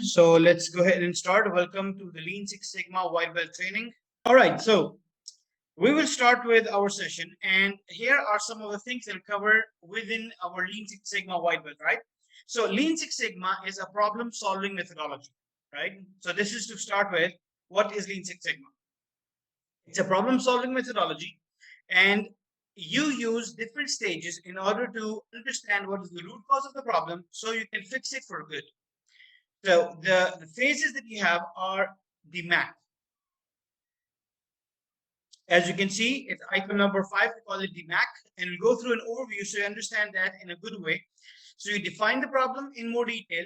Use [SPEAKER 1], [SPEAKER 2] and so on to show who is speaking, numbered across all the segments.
[SPEAKER 1] So let's go ahead and start. Welcome to the Lean Six Sigma White Belt training. All right, so we will start with our session, and here are some of the things that we cover within our Lean Six Sigma White Belt, right? So Lean Six Sigma is a problem-solving methodology, right? So this is to start with. What is Lean Six Sigma? It's a problem-solving methodology, and you use different stages in order to understand what is the root cause of the problem, so you can fix it for good. So the phases that you have are the DMAIC. As you can see, it's item number 5. We call it the DMAIC, and we'll go through an overview so you understand that in a good way. So you define the problem in more detail.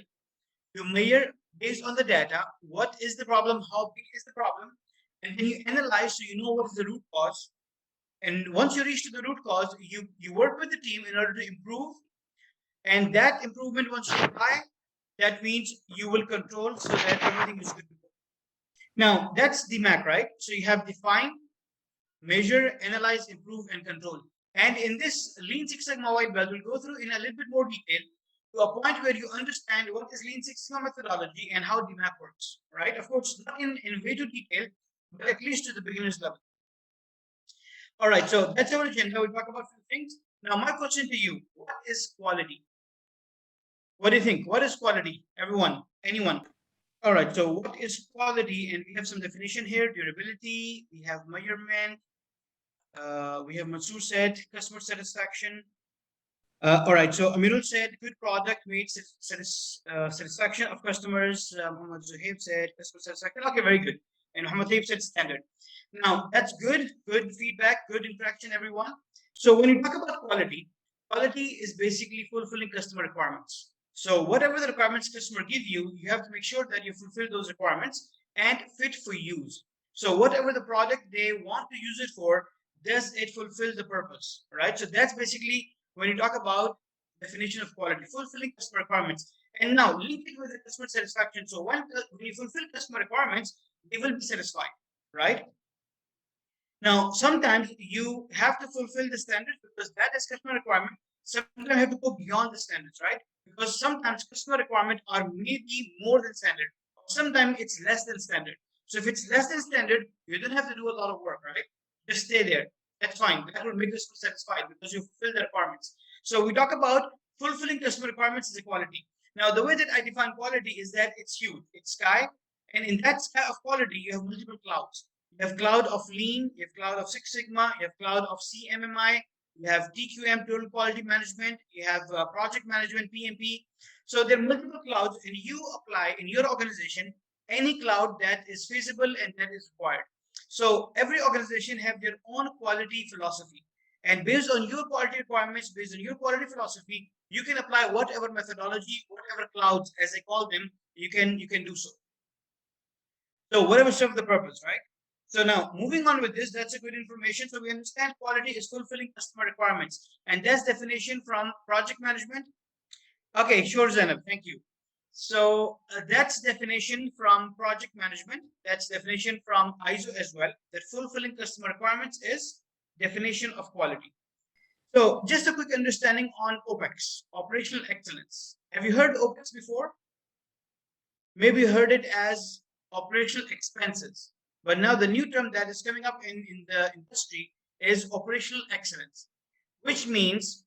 [SPEAKER 1] You measure based on the data. What is the problem? How big is the problem? And then you analyze so you know what is the root cause. And once you reach to the root cause, you work with the team in order to improve. And that improvement, once you apply, that means you will control so that everything is good to go. Now, that's the DMAIC, right? So you have define, measure, analyze, improve, and control. And in this Lean Six Sigma White Belt, we'll go through in a little bit more detail to a point where you understand what is Lean Six Sigma methodology and how DMAIC works, right? Of course, not in way too detail, but at least to the beginner's level. All right, so that's our agenda. We'll talk about a few things. Now, my question to you, what is quality? What do you think? What is quality? Everyone, anyone? All right, so what is quality? And we have some definition here: durability, we have measurement, we have Mansoor said customer satisfaction. All right, so Amirul said good product meets satisfaction of customers. Muhammad Zuhaib said customer satisfaction. Okay, very good. And Muhammad Taib said standard. Now, that's good feedback, good interaction, everyone. So when you talk about quality, quality is basically fulfilling customer requirements. So whatever the requirements customer give you, you have to make sure that you fulfill those requirements and fit for use. So whatever the product they want to use it for, does it fulfill the purpose, right? So that's basically when you talk about definition of quality, fulfilling customer requirements. And now link it with the customer satisfaction. So when you fulfill customer requirements, they will be satisfied, right? Now, sometimes you have to fulfill the standards because that is customer requirement. Sometimes you have to go beyond the standards, right? Because sometimes customer requirements are maybe more than standard. Sometimes it's less than standard. So if it's less than standard, you don't have to do a lot of work, right? Just stay there. That's fine. That will make the customer satisfied because you fulfill the requirements. So we talk about fulfilling customer requirements as a quality. Now, the way that I define quality is that it's huge, it's sky, and in that sky of quality, you have multiple clouds. You have cloud of Lean, you have cloud of Six Sigma, you have cloud of CMMI, you have TQM, Total Quality Management, you have Project Management, PMP. So there are multiple clouds, and you apply in your organization any cloud that is feasible and that is required. So every organization have their own quality philosophy. And based on your quality requirements, based on your quality philosophy, you can apply whatever methodology, whatever clouds, as I call them, you can do so. So whatever serves the purpose, right? So now moving on with this, that's a good information. So we understand quality is fulfilling customer requirements. And that's definition from project management. Okay, sure, Zainab, thank you. So that's definition from project management. That's definition from ISO as well. That fulfilling customer requirements is definition of quality. So just a quick understanding on OPEX, operational excellence. Have you heard OPEX before? Maybe you heard it as operational expenses. But now the new term that is coming up in the industry is operational excellence, which means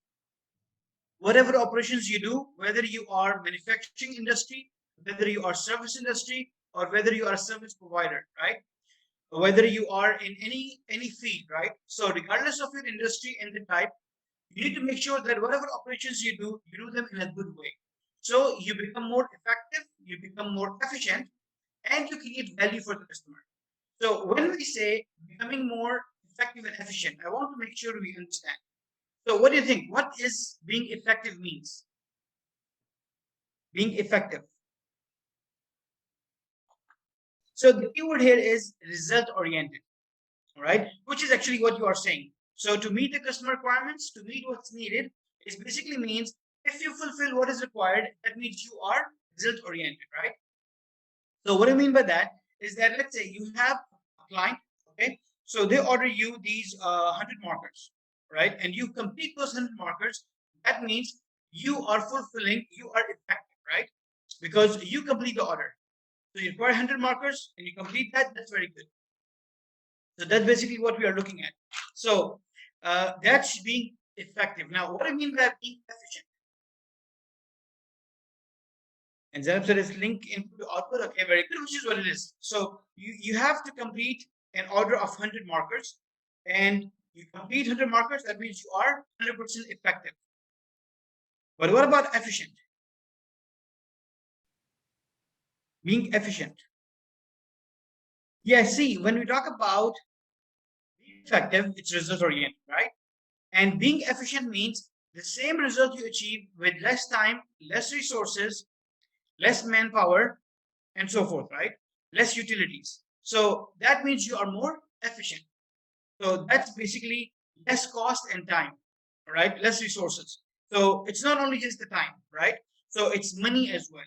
[SPEAKER 1] whatever operations you do, whether you are manufacturing industry, whether you are service industry, or whether you are a service provider, right? Or whether you are in any field, right? So regardless of your industry and the type, you need to make sure that whatever operations you do them in a good way. So you become more effective, you become more efficient, and you create value for the customer. So when we say becoming more effective and efficient, I want to make sure we understand. So what do you think? What is being effective means? Being effective. So the keyword here is result oriented, right? Which is actually what you are saying. So to meet the customer requirements, to meet what's needed, it basically means if you fulfill what is required, that means you are result oriented, right? So what I mean by that is that let's say you have a client, okay? So they order you these 100 markers, right? And you complete those 100 markers. That means you are fulfilling, you are effective, right? Because you complete the order. So you require 100 markers and you complete that, that's very good. So that's basically what we are looking at. So that's being effective. Now, what do I mean by being efficient? And Zainab said it's link input to output. Okay, very good, which is what it is. So you have to complete an order of 100 markers, and you complete 100 markers, that means you are 100% effective. But what about efficient? Being efficient. Yeah, see, when we talk about being effective, it's result oriented, right? And being efficient means the same result you achieve with less time, less resources, less manpower, and so forth, right? Less utilities. So that means you are more efficient. So that's basically less cost and time, right? Less resources. So it's not only just the time, right? So it's money as well.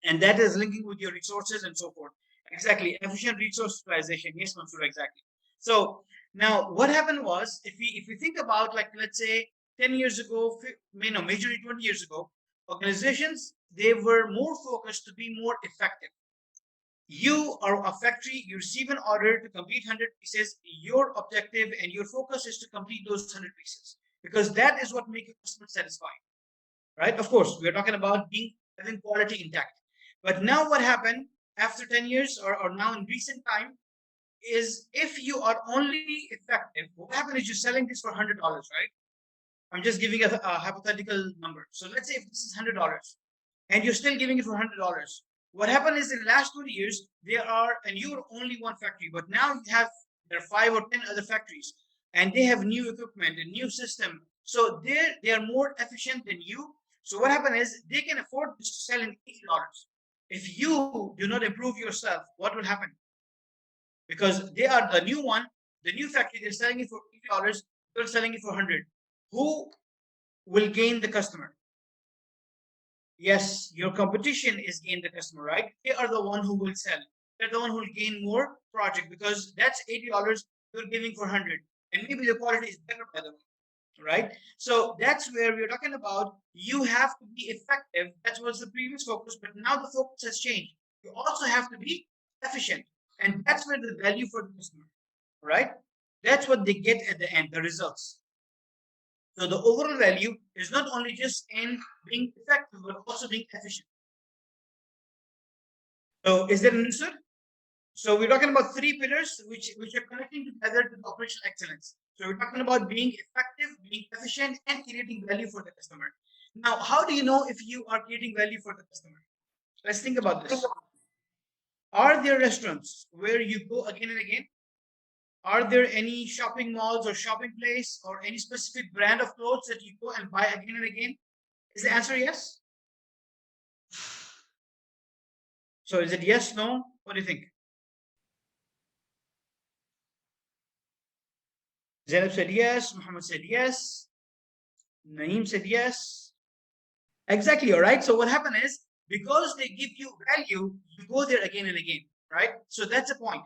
[SPEAKER 1] And that is linking with your resources and so forth. Exactly. Efficient resource utilization. Yes, Mansoor, exactly. So now what happened was, if we think about, like, let's say 10 years ago, majorly 20 years ago, organizations, they were more focused to be more effective. You are a factory, you receive an order to complete 100 pieces. Your objective and your focus is to complete those 100 pieces, because that is what makes your customer satisfied, right? Of course, we are talking about having quality intact. But now what happened after 10 years, or now in recent time, is if you are only effective, what happens is you're selling this for $100, right? I'm just giving a hypothetical number. So let's say if this is $100 and you're still giving it for $100. What happened is in the last 20 years, and you're only one factory, but now there are 5 or 10 other factories, and they have new equipment and new system. So they are more efficient than you. So what happened is they can afford to sell in $80. If you do not improve yourself, what will happen? Because they are the new one, the new factory, they're selling it for $80, you're selling it for 100. Who will gain the customer? Yes, your competition is gain the customer, right? They are the one who will sell. They're the one who will gain more project, because that's $80 you're giving for 100, and maybe the quality is better by the way, right? So that's where we're talking about. You have to be effective. That was the previous focus, but now the focus has changed. You also have to be efficient, and that's where the value for the customer, right? That's what they get at the end, the results. So the overall value is not only just in being effective, but also being efficient. So is that understood? So we're talking about three pillars which are connecting together to operational excellence. So we're talking about being effective, being efficient, and creating value for the customer. Now, how do you know if you are creating value for the customer? Let's think about this. Are there restaurants where you go again and again? Are there any shopping malls or shopping place or any specific brand of clothes that you go and buy again and again? Is the answer yes? So is it yes, no? What do you think? Zainab said yes. Muhammad said yes. Naeem said yes. Exactly, all right? So what happened is, because they give you value, you go there again and again, right? So that's the point.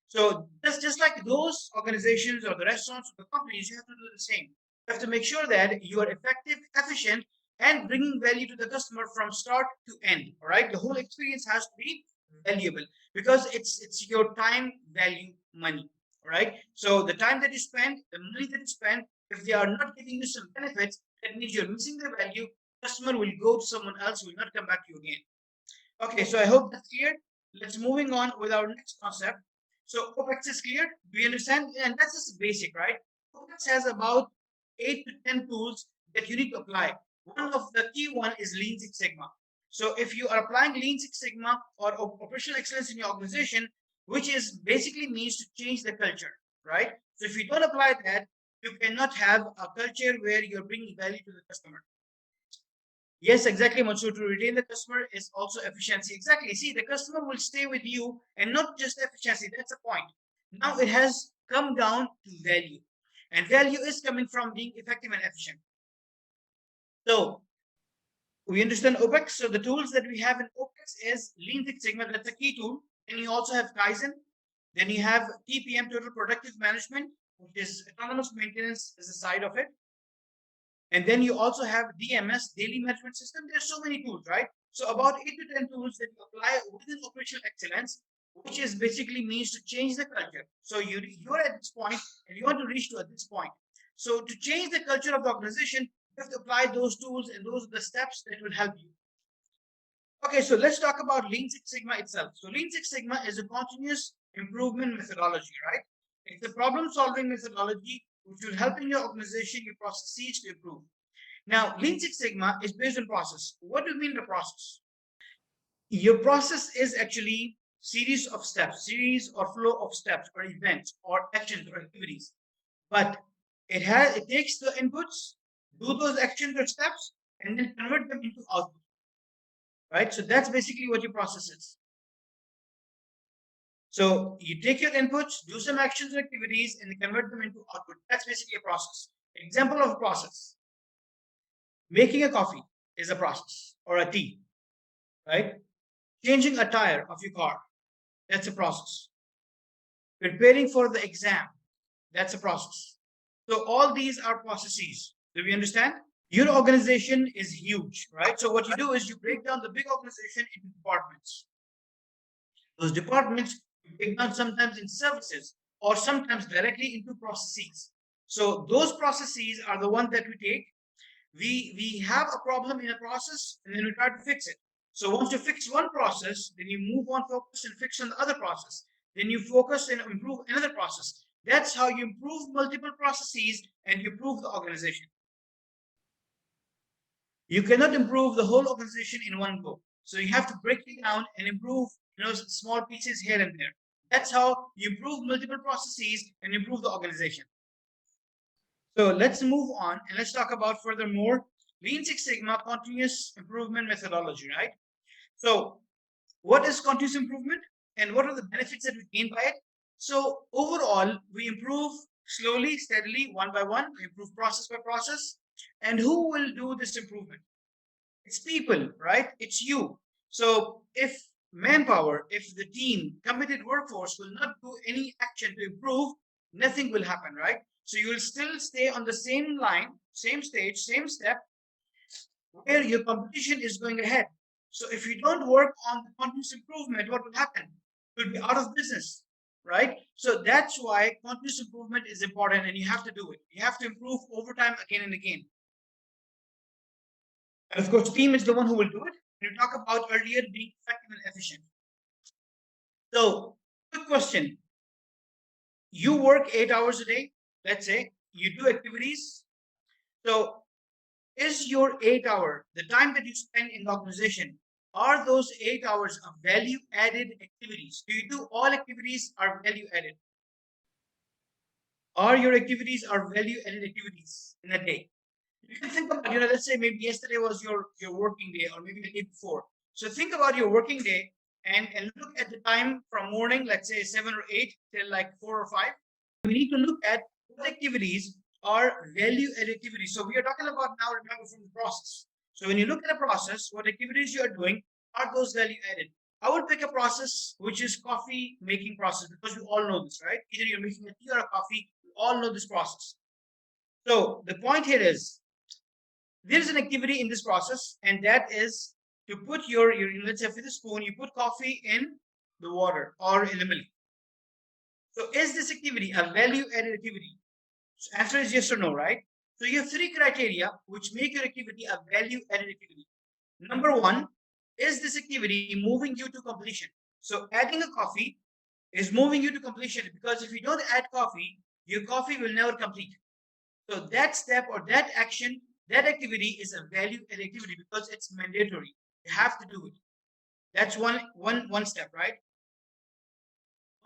[SPEAKER 1] So that's just like those organizations or the restaurants or the companies, you have to do the same. You have to make sure that you are effective, efficient, and bringing value to the customer from start to end. All right, the whole experience has to be valuable, because it's your time, value, money. All right. So the time that you spend, the money that you spend, if they are not giving you some benefits, that means you're missing the value. Customer will go to someone else, will not come back to you again. Okay, so I hope that's clear. Let's moving on with our next concept. So OPEX is clear. Do you understand? And that's just basic, right? OPEX has about 8 to 10 tools that you need to apply. One of the key one is Lean Six Sigma. So if you are applying Lean Six Sigma or operational excellence in your organization, which is basically means to change the culture, right? So if you don't apply that, you cannot have a culture where you're bringing value to the customer. Yes, exactly, Mansoor. To retain the customer is also efficiency. Exactly. See, the customer will stay with you, and not just efficiency. That's the point. Now it has come down to value, and value is coming from being effective and efficient. So we understand OPEX. So the tools that we have in OPEX is Lean Six Sigma. That's a key tool. Then you also have Kaizen. Then you have TPM, Total Productive Management, which is autonomous maintenance, is a side of it. And then you also have DMS, daily management system. There's so many tools, right? So about 8 to 10 tools that you apply within operational excellence, which is basically means to change the culture. So you're at this point and you want to reach to at this point. So to change the culture of the organization, you have to apply those tools, and those are the steps that will help you. Okay, so let's talk about Lean Six Sigma itself. So Lean Six Sigma is a continuous improvement methodology, right? It's a problem-solving methodology which will help in your organization, your processes to improve. Now, Lean Six Sigma is based on process. What do you mean the process? Your process is actually series of steps, series or flow of steps or events or actions or activities. But it takes the inputs, do those actions or steps, and then convert them into output. Right? So that's basically what your process is. So you take your inputs, do some actions and activities, and convert them into output. That's basically a process. Example of a process. Making a coffee is a process, or a tea, right? Changing a tire of your car, that's a process. Preparing for the exam, that's a process. So all these are processes. Do we understand? Your organization is huge, right? So what you do is you break down the big organization into departments. Those departments you break down sometimes in services or sometimes directly into processes. So those processes are the ones that we take. We have a problem in a process and then we try to fix it. So once you fix one process, then you move on, focus and fix on the other process. Then you focus and improve another process. That's how you improve multiple processes and you improve the organization. You cannot improve the whole organization in one go. So you have to break it down and improve, small pieces here and there. That's how you improve multiple processes and improve the organization. So let's move on and let's talk about furthermore Lean Six Sigma continuous improvement methodology, right? So what is continuous improvement and what are the benefits that we gain by it? So overall, we improve slowly, steadily, one by one. We improve process by process. And who will do this improvement? It's people, right? It's you. So if manpower, if the team, committed workforce will not do any action to improve, nothing will happen, right? So you will still stay on the same line, same stage, same step, where your competition is going ahead. So if you don't work on the continuous improvement, what will happen? You'll be out of business, right? So that's why continuous improvement is important and you have to do it. You have to improve over time again and again. And of course, team is the one who will do it. And we talk about earlier being effective and efficient. So, quick question. You work 8 hours a day, let's say, you do activities. So, is your 8 hour, the time that you spend in the organization, are those 8 hours of value added activities? Do you do all activities are value added? Are your activities are value added activities in a day? You can think about, let's say maybe yesterday was your working day or maybe the day before. So think about your working day and look at the time from morning, let's say 7 or 8 till like 4 or 5. We need to look at what activities are value added activities. So we are talking about now, remember, from the process. So when you look at a process, what activities you are doing are those value added. I would pick a process which is coffee making process because we all know this, right? Either you're making a tea or a coffee, we all know this process. So the point here is, there's an activity in this process, and that is to put your let's say with a spoon, you put coffee in the water or in the milk. So is this activity a value added activity? So answer is yes or no, right? So you have 3 criteria which make your activity a value added activity. Number 1, is this activity moving you to completion? So adding a coffee is moving you to completion, because if you don't add coffee, your coffee will never complete. So that step or that action, that activity is a value-added activity because it's mandatory. You have to do it. That's one step, right?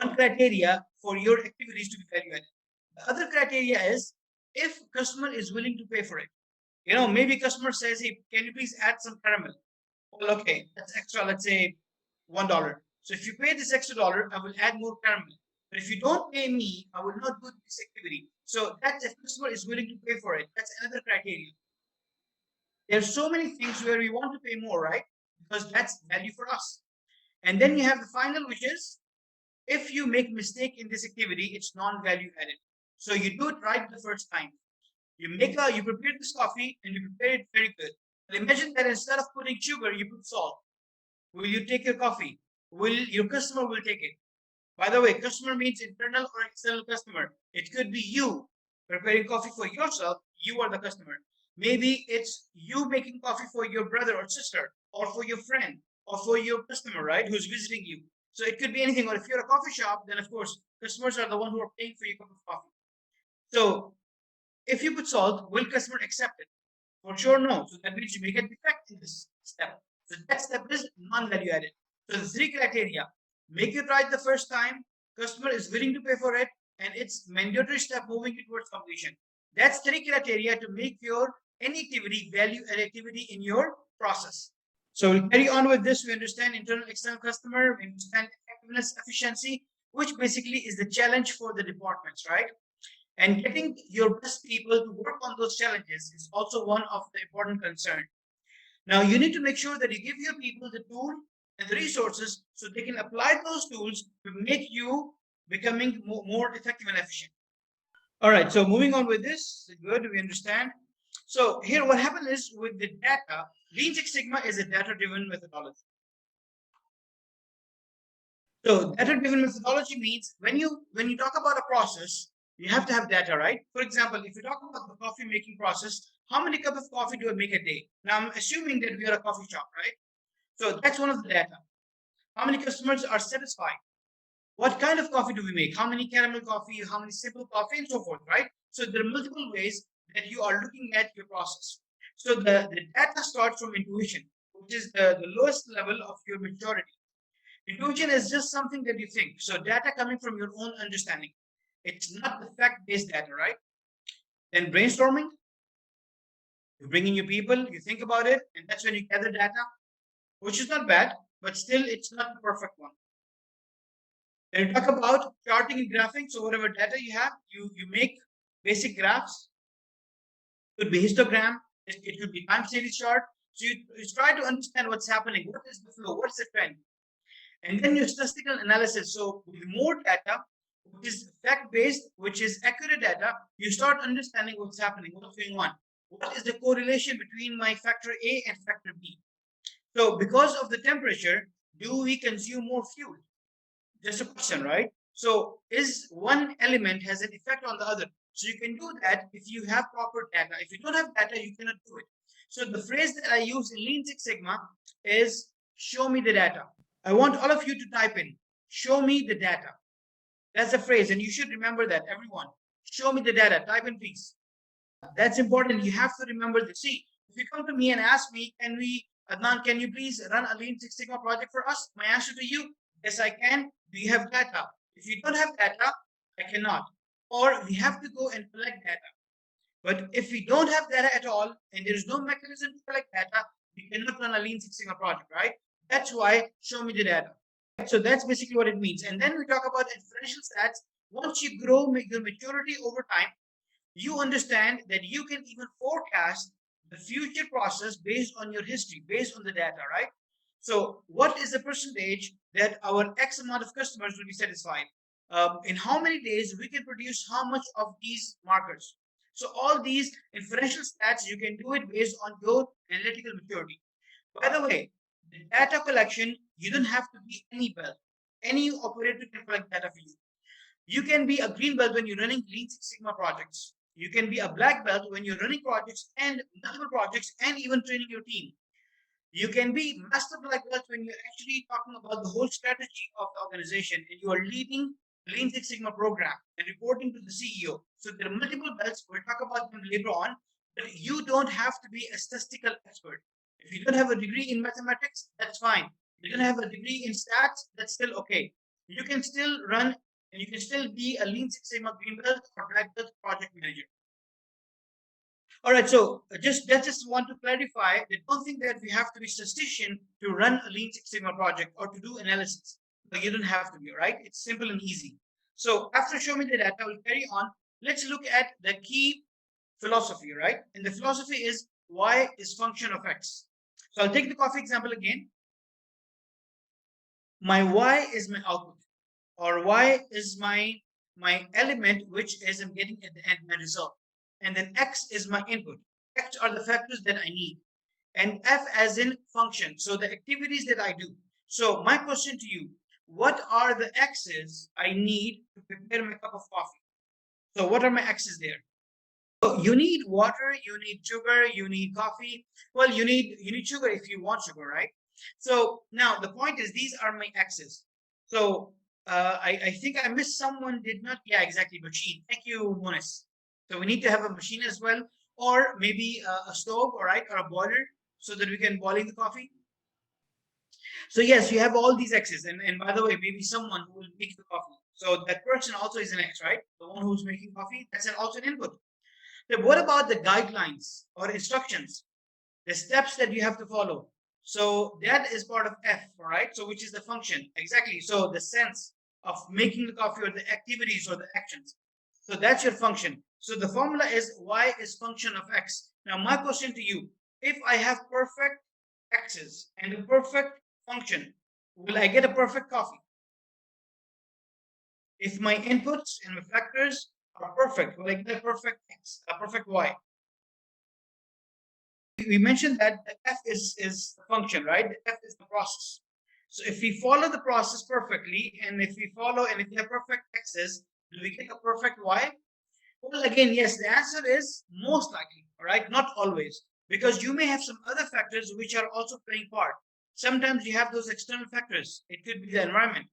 [SPEAKER 1] One criteria for your activities to be value-added. The other criteria is if customer is willing to pay for it. Maybe customer says, hey, can you please add some caramel? Well, okay, that's extra, let's say $1. So if you pay this extra dollar, I will add more caramel. But if you don't pay me, I will not do this activity. So that's if customer is willing to pay for it. That's another criteria. There's so many things where we want to pay more, right? Because that's value for us. And then you have the final, which is if you make mistake in this activity, it's non-value added. So you do it right the first time. You prepare this coffee and you prepare it very good. But imagine that instead of putting sugar, you put salt. Will you take your coffee? Will your customer will take it? By the way, customer means internal or external customer. It could be you preparing coffee for yourself. You are the customer. Maybe it's you making coffee for your brother or sister, or for your friend, or for your customer, right, who's visiting you. So it could be anything. Or if you're a coffee shop, then of course customers are the one who are paying for your cup of coffee. So if you put salt, will customer accept it? For sure, no. So that means you make a defect in this step. So that step is non-value added. So the three criteria: make it right the first time, customer is willing to pay for it, and it's mandatory step moving it towards completion. That's three criteria to make your any activity value add activity in your process. So we'll carry on with this. We understand internal, external customer, we understand effectiveness, efficiency, which basically is the challenge for the departments, right? And getting your best people to work on those challenges is also one of the important concern. Now you need to make sure that you give your people the tool and the resources so they can apply those tools to make you becoming more effective and efficient. All right, so moving on with this, good, we understand. So here what happened is with the data, Lean Six Sigma is a data-driven methodology. So data-driven methodology means when you talk about a process, you have to have data, right? For example, if you talk about the coffee making process, how many cups of coffee do I make a day? Now I'm assuming that we are a coffee shop, right? So that's one of the data. How many customers are satisfied? What kind of coffee do we make? How many caramel coffee, how many simple coffee, and so forth, right? So there are multiple ways that you are looking at your process. So the data starts from intuition, which is the lowest level of your maturity. Intuition is just something that you think. So data coming from your own understanding. It's not the fact-based data, right? Then brainstorming, you bring in your people, you think about it, and that's when you gather data, which is not bad, but still it's not the perfect one. Then you talk about charting and graphing. So whatever data you have, you make basic graphs. It could be histogram, it could be time series chart. So you try to understand what's happening, what is the flow, what's the trend. And then your statistical analysis. So with more data, which is fact-based, which is accurate data, you start understanding what's happening, what's going on. What is the correlation between my factor A and factor B? So because of the temperature, do we consume more fuel? Just a question, right? So is one element has an effect on the other? So you can do that if you have proper data. If you don't have data, you cannot do it. So the phrase that I use in Lean Six Sigma is show me the data. I want all of you to type in, show me the data. That's the phrase, and you should remember that, everyone. Show me the data. Type in, please. That's important. You have to remember this. See, if you come to me and ask me, Adnan, can you please run a Lean Six Sigma project for us? My answer to you, yes, I can. Do you have data? If you don't have data, I cannot. Or we have to go and collect data. But if we don't have data at all, and there is no mechanism to collect data, we cannot run a Lean Six Sigma project, right? That's why show me the data. So that's basically what it means. And then we talk about inferential stats. Once you grow your maturity over time, you understand that you can even forecast the future process based on your history, based on the data, right? So what is the percentage that our X amount of customers will be satisfied? In how many days we can produce how much of these markers? So all these inferential stats, you can do it based on your analytical maturity. By the way, the data collection, you don't have to be any belt. Any operator can collect data for you. You can be a green belt when you're running Lean Six Sigma projects. You can be a black belt when you're running projects and multiple projects and even training your team. You can be master black belt when you're actually talking about the whole strategy of the organization and you are leading the Lean Six Sigma program and reporting to the CEO. So there are multiple belts. We'll talk about them later on. But you don't have to be a statistical expert. If you don't have a degree in mathematics, that's fine. If you don't have a degree in stats, that's still okay. You can still run and you can still be a Lean Six Sigma green belt or black belt project manager. All right, so just want to clarify that don't think that we have to be statistician to run a Lean Six Sigma project or to do analysis. But you don't have to be, right? It's simple and easy. So after showing me the data, we'll carry on. Let's look at the key philosophy, right? And the philosophy is Y is function of X. So I'll take the coffee example again. My Y is my output, or Y is my element, which is I'm getting at the end my result. and then X is my input. X are the factors that I need, and F as in function. So the activities that I do. So my question to you, what are the X's I need to prepare my cup of coffee? So what are my X's there? So you need water, you need sugar, you need coffee. Well, you need sugar if you want sugar, right? So now the point is these are my X's. So I think I missed someone did not. Yeah, exactly. Machine. Thank you, Monis. So we need to have a machine as well, or maybe a stove, all right, or a boiler, so that we can boiling the coffee. So yes, you have all these X's, and by the way, maybe someone who will make the coffee. So that person also is an X, right? The one who's making coffee, that's also an input. Then what about the guidelines or instructions, the steps that you have to follow? So that is part of F, all right? So which is the function, exactly. So the sense of making the coffee or the activities or the actions. So that's your function. So the formula is Y is function of X. Now my question to you, if I have perfect X's and a perfect function, will I get a perfect coffee? If my inputs and my factors are perfect, will I get a perfect X, a perfect Y? We mentioned that the F is the function, right? The F is the process. So if we follow the process perfectly, and if we follow and if we have perfect X's, do we get a perfect Y? Well, again, yes, the answer is most likely, all right? Not always, because you may have some other factors which are also playing part. Sometimes you have those external factors. It could be the environment.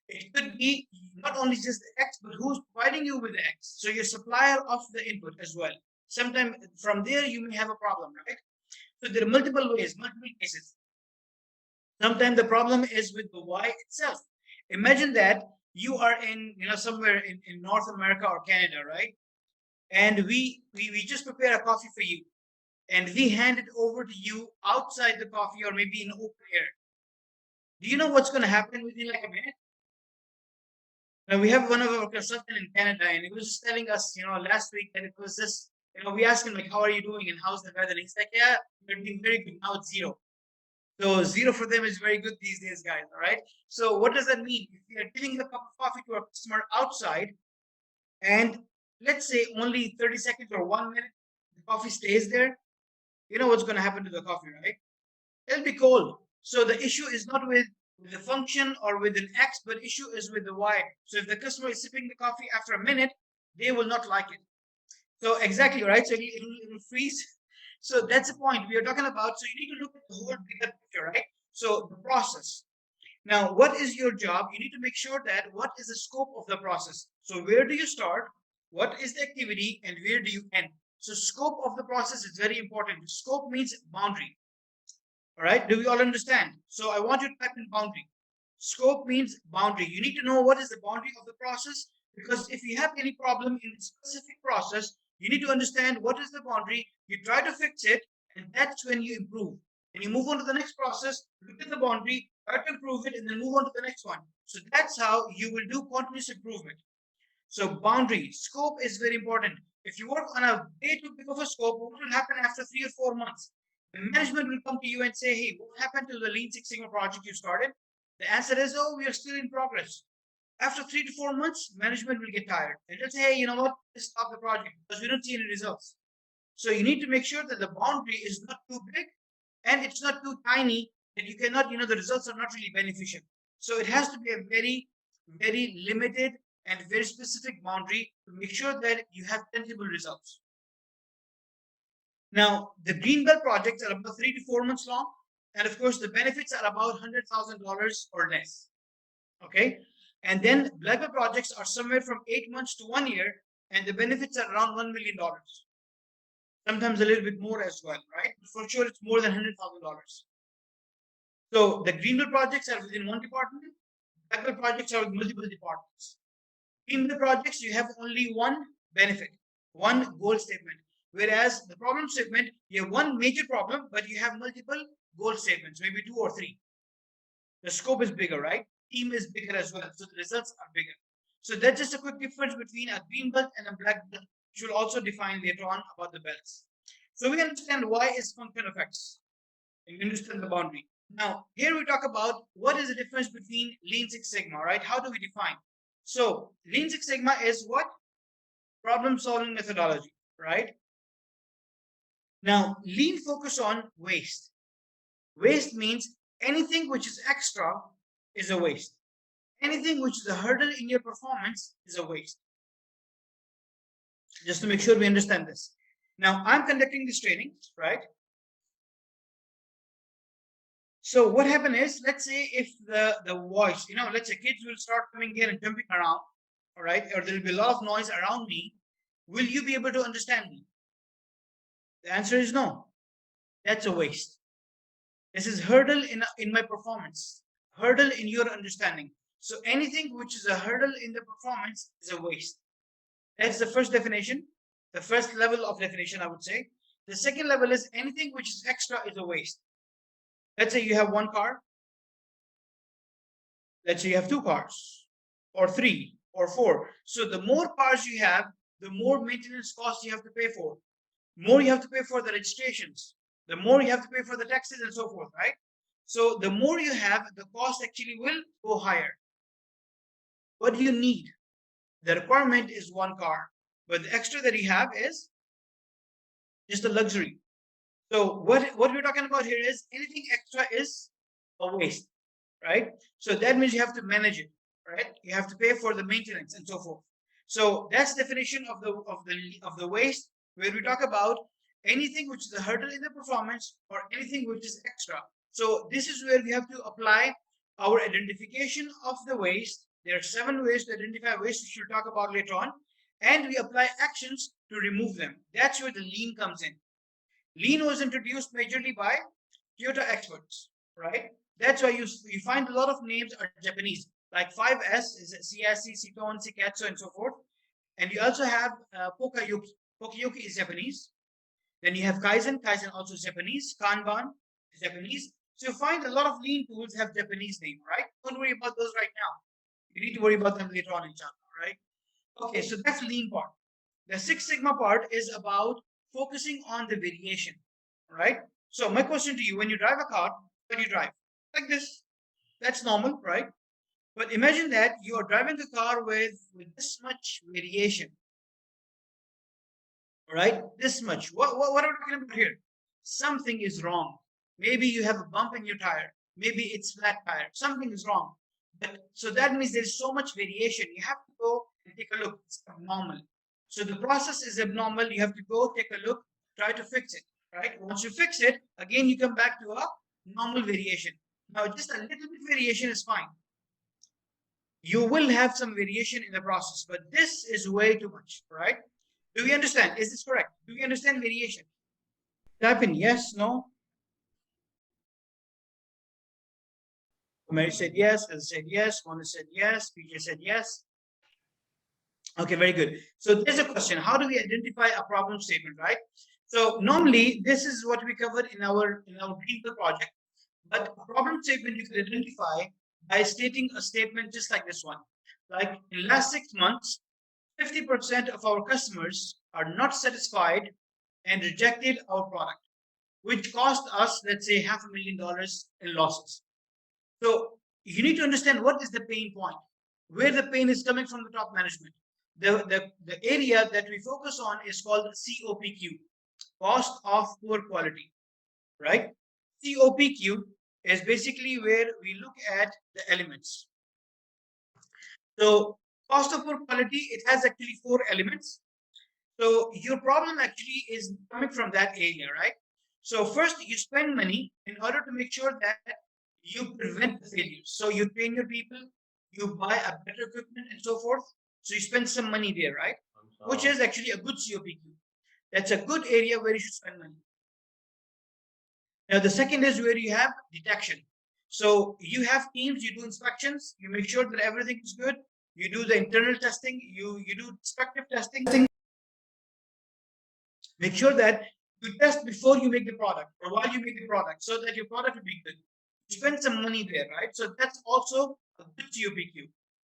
[SPEAKER 1] It could be not only just the X, but who's providing you with the X. So your supplier of the input as well. Sometimes from there you may have a problem, right? So there are multiple ways, multiple cases. Sometimes the problem is with the Y itself. Imagine that you are in, somewhere in North America or Canada, right? And we just prepare a coffee for you, and we hand it over to you outside the coffee or maybe in open air. Do you know what's going to happen within like a minute? Now we have one of our consultant in Canada, and he was just telling us, last week that it was just, we asked him like, how are you doing and how's the weather? And he's like, yeah, we're doing very good. Now it's zero. So zero for them is very good these days, guys. All right. So what does that mean? If we are giving a cup of coffee to a customer outside, and let's say only 30 seconds or 1 minute, the coffee stays there, you know what's going to happen to the coffee, right? It'll be cold. So the issue is not with the function or with an X, but issue is with the Y. So if the customer is sipping the coffee after a minute, they will not like it. So exactly, right? So it'll freeze. So that's the point we are talking about. So you need to look at the whole bigger picture, right? So the process. Now, what is your job? You need to make sure that what is the scope of the process. So where do you start? What is the activity and where do you end? So scope of the process is very important. Scope means boundary. All right. Do we all understand? So I want you to type in boundary. Scope means boundary. You need to know what is the boundary of the process, because if you have any problem in a specific process, you need to understand what is the boundary. You try to fix it, and that's when you improve. And you move on to the next process, look at the boundary, try to improve it, and then move on to the next one. So that's how you will do continuous improvement. So boundary, scope is very important. If you work on a way too big of a scope, what will happen after 3 or 4 months? The management will come to you and say, hey, what happened to the Lean Six Sigma project you started? The answer is, oh, we are still in progress. After 3 to 4 months, management will get tired. And they'll say, hey, you know what? Let's stop the project because we don't see any results. So you need to make sure that the boundary is not too big and it's not too tiny that you cannot, the results are not really beneficial. So it has to be a very, very limited and very specific boundary to make sure that you have tangible results. Now, the green belt projects are about 3 to 4 months long. And of course, the benefits are about $100,000 or less. Okay. And then black belt projects are somewhere from 8 months to 1 year, and the benefits are around $1 million. Sometimes a little bit more as well, right? But for sure, it's more than $100,000. So the green belt projects are within one department. Black belt projects are with multiple departments. In the projects, you have only one benefit, one goal statement. Whereas the problem statement, you have one major problem, but you have multiple goal statements, maybe 2 or 3. The scope is bigger, right? Team is bigger as well, so the results are bigger. So that's just a quick difference between a green belt and a black belt, which will also define later on about the belts. So we understand why is function of X, and we understand the boundary. Now, here we talk about what is the difference between Lean Six Sigma, right? How do we define? So Lean Six Sigma is what? Problem solving methodology. right? Now, lean focus on waste. Waste means anything which is extra is a waste. Anything which is a hurdle in your performance is a waste. Just to make sure we understand this. Now, I'm conducting this training, right? So what happened is, let's say if the voice, let's say kids will start coming here and jumping around, all right, or there will be a lot of noise around me. Will you be able to understand me? The answer is no. That's a waste. This is hurdle in my performance, hurdle in your understanding. So anything which is a hurdle in the performance is a waste. That's the first definition, the first level of definition, I would say. The second level is anything which is extra is a waste. Let's say you have one car. Let's say you have two cars, or three, or four. So the more cars you have, the more maintenance costs you have to pay for. More you have to pay for the registrations, the more you have to pay for the taxes and so forth, right? So the more you have, the cost actually will go higher. What do you need? The requirement is one car, but the extra that you have is just a luxury. So what we're talking about here is anything extra is a waste, right? So that means you have to manage it, right? You have to pay for the maintenance and so forth. So that's definition of the waste, where we talk about anything which is a hurdle in the performance or anything which is extra. So this is where we have to apply our identification of the waste. There are 7 ways to identify waste, which we'll talk about later on, and we apply actions to remove them. That's where the lean comes in. Lean was introduced majorly by Toyota experts, right? That's why you find a lot of names are Japanese, like 5S is CSC, Citon, Sikatsu, and so forth. And you also have Pokayoki. Pokayoki is Japanese. Then you have Kaizen. Kaizen also is Japanese. Kanban is Japanese. So you find a lot of lean tools have Japanese name, right? Don't worry about those right now. You need to worry about them later on in chapter, right? Okay, so that's lean part. The Six Sigma part is about focusing on the variation, right? So my question to you, when you drive a car, when you drive like this, that's normal, right? But imagine that you are driving a car with this much variation, right? This much. What are we talking about here? Something is wrong. Maybe you have a bump in your tire. Maybe it's flat tire. Something is wrong. So that means there's so much variation. You have to go and take a look. It's abnormal. So the process is abnormal. You have to go take a look, try to fix it, right? Once you fix it, again, you come back to a normal variation. Now, just a little bit variation is fine. You will have some variation in the process, but this is way too much, right? Do we understand? Is this correct? Do we understand variation? Type in yes, no. Mary said yes, Elsa said yes, Mona said yes, PJ said yes. Okay, very good. So there's a question. How do we identify a problem statement, right? So normally this is what we covered in our Greenfield project. But a problem statement you can identify by stating a statement just like this one. Like in the last 6 months, 50% of our customers are not satisfied and rejected our product, which cost us, let's say, $500,000 in losses. So you need to understand what is the pain point, where the pain is coming from the top management. The area that we focus on is called COPQ, cost of poor quality, right? COPQ is basically where we look at the elements. So cost of poor quality, it has actually 4 elements. So your problem actually is coming from that area, right? So first you spend money in order to make sure that you prevent the failures. So you train your people, you buy a better equipment and so forth. So you spend some money there, right? Which is actually a good COPQ. That's a good area where you should spend money. Now the second is where you have detection. So you have teams, you do inspections, you make sure that everything is good. You do the internal testing, you do destructive testing. Make sure that you test before you make the product or while you make the product so that your product will be good. You spend some money there, right? So that's also a good COPQ.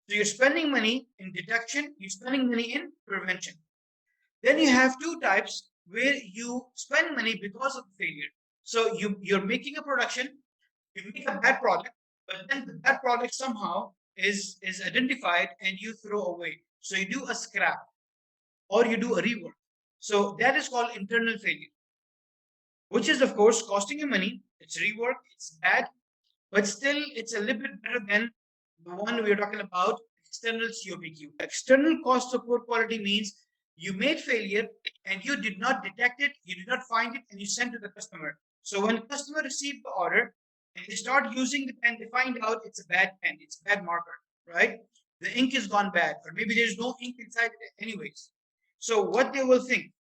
[SPEAKER 1] So you're spending money in detection, you're spending money in prevention. Then you have 2 types where you spend money because of failure. So you're making a production, you make a bad product, but then the bad product somehow is identified and you throw away. So you do a scrap or you do a rework. So that is called internal failure, which is of course costing you money. It's rework, it's bad, but still it's a little bit better than the one we're talking about, external COPQ. External cost of poor quality means you made failure and you did not detect it, you did not find it, and you sent to the customer. So when the customer received the order and they start using the pen, they find out it's a bad pen, it's a bad marker, right? The ink is gone bad, or maybe there's no ink inside it anyways. So what they will think,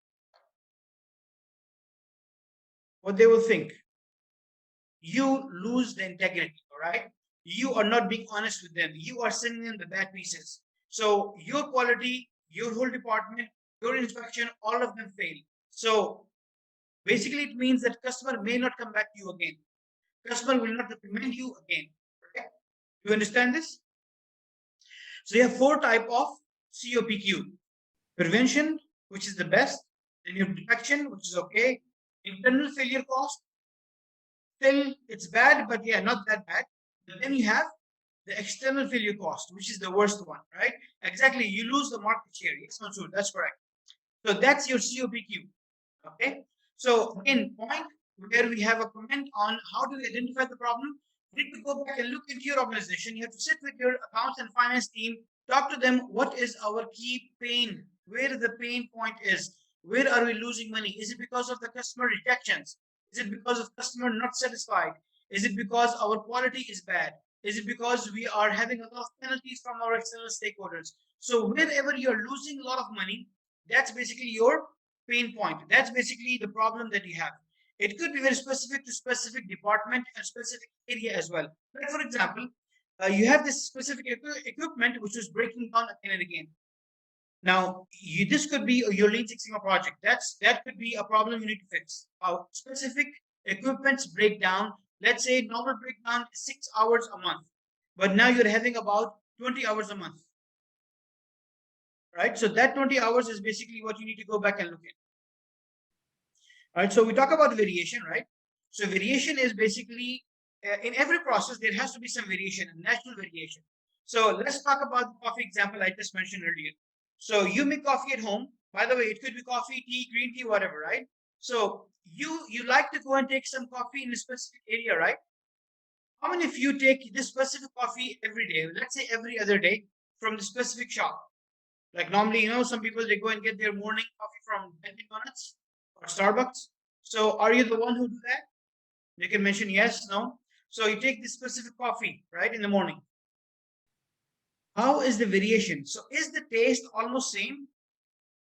[SPEAKER 1] you lose the integrity, all right? You are not being honest with them. You are sending them the bad pieces. So your quality, your whole department, your inspection, all of them fail. So basically it means that customer may not come back to you again. Customer will not recommend you again. Okay? You understand this? So you have 4 type of COPQ. Prevention, which is the best. Then you have detection, which is okay. Internal failure cost, still it's bad, but yeah, not that bad. And then you have the external failure cost, which is the worst one, right? Exactly, you lose the market share. Yes, Mansoor, that's correct. So that's your COPQ. Okay. So again, point where we have a comment on how do we identify the problem. You need to go back and look into your organization. You have to sit with your accounts and finance team, talk to them. What is our key pain? Where the pain point is? Where are we losing money? Is it because of the customer rejections? Is it because of customer not satisfied? Is it because our quality is bad? Is it because we are having a lot of penalties from our external stakeholders? So wherever you're losing a lot of money, that's basically your pain point. That's basically the problem that you have. It could be very specific to specific department and specific area as well. Like for example, you have this specific equipment which is breaking down again and again. Now, this could be your Lean Six Sigma project. That could be a problem you need to fix. Specific equipments breakdown. Let's say normal breakdown is 6 hours a month, but now you're having about 20 hours a month, right? So that 20 hours is basically what you need to go back and look at. All right, so we talk about variation, right? So variation is basically in every process there has to be some variation, a natural variation. So let's talk about the coffee example I just mentioned earlier. So you make coffee at home. By the way, it could be coffee, tea, green tea, whatever, right? So you like to go and take some coffee in a specific area, right? How many of you take this specific coffee every day? Let's say every other day from the specific shop. Like normally, you know, some people they go and get their morning coffee from Dunkin' Donuts or Starbucks. So are you the one who do that? You can mention yes, no. So you take this specific coffee, right, in the morning. How is the variation? So is the taste almost same?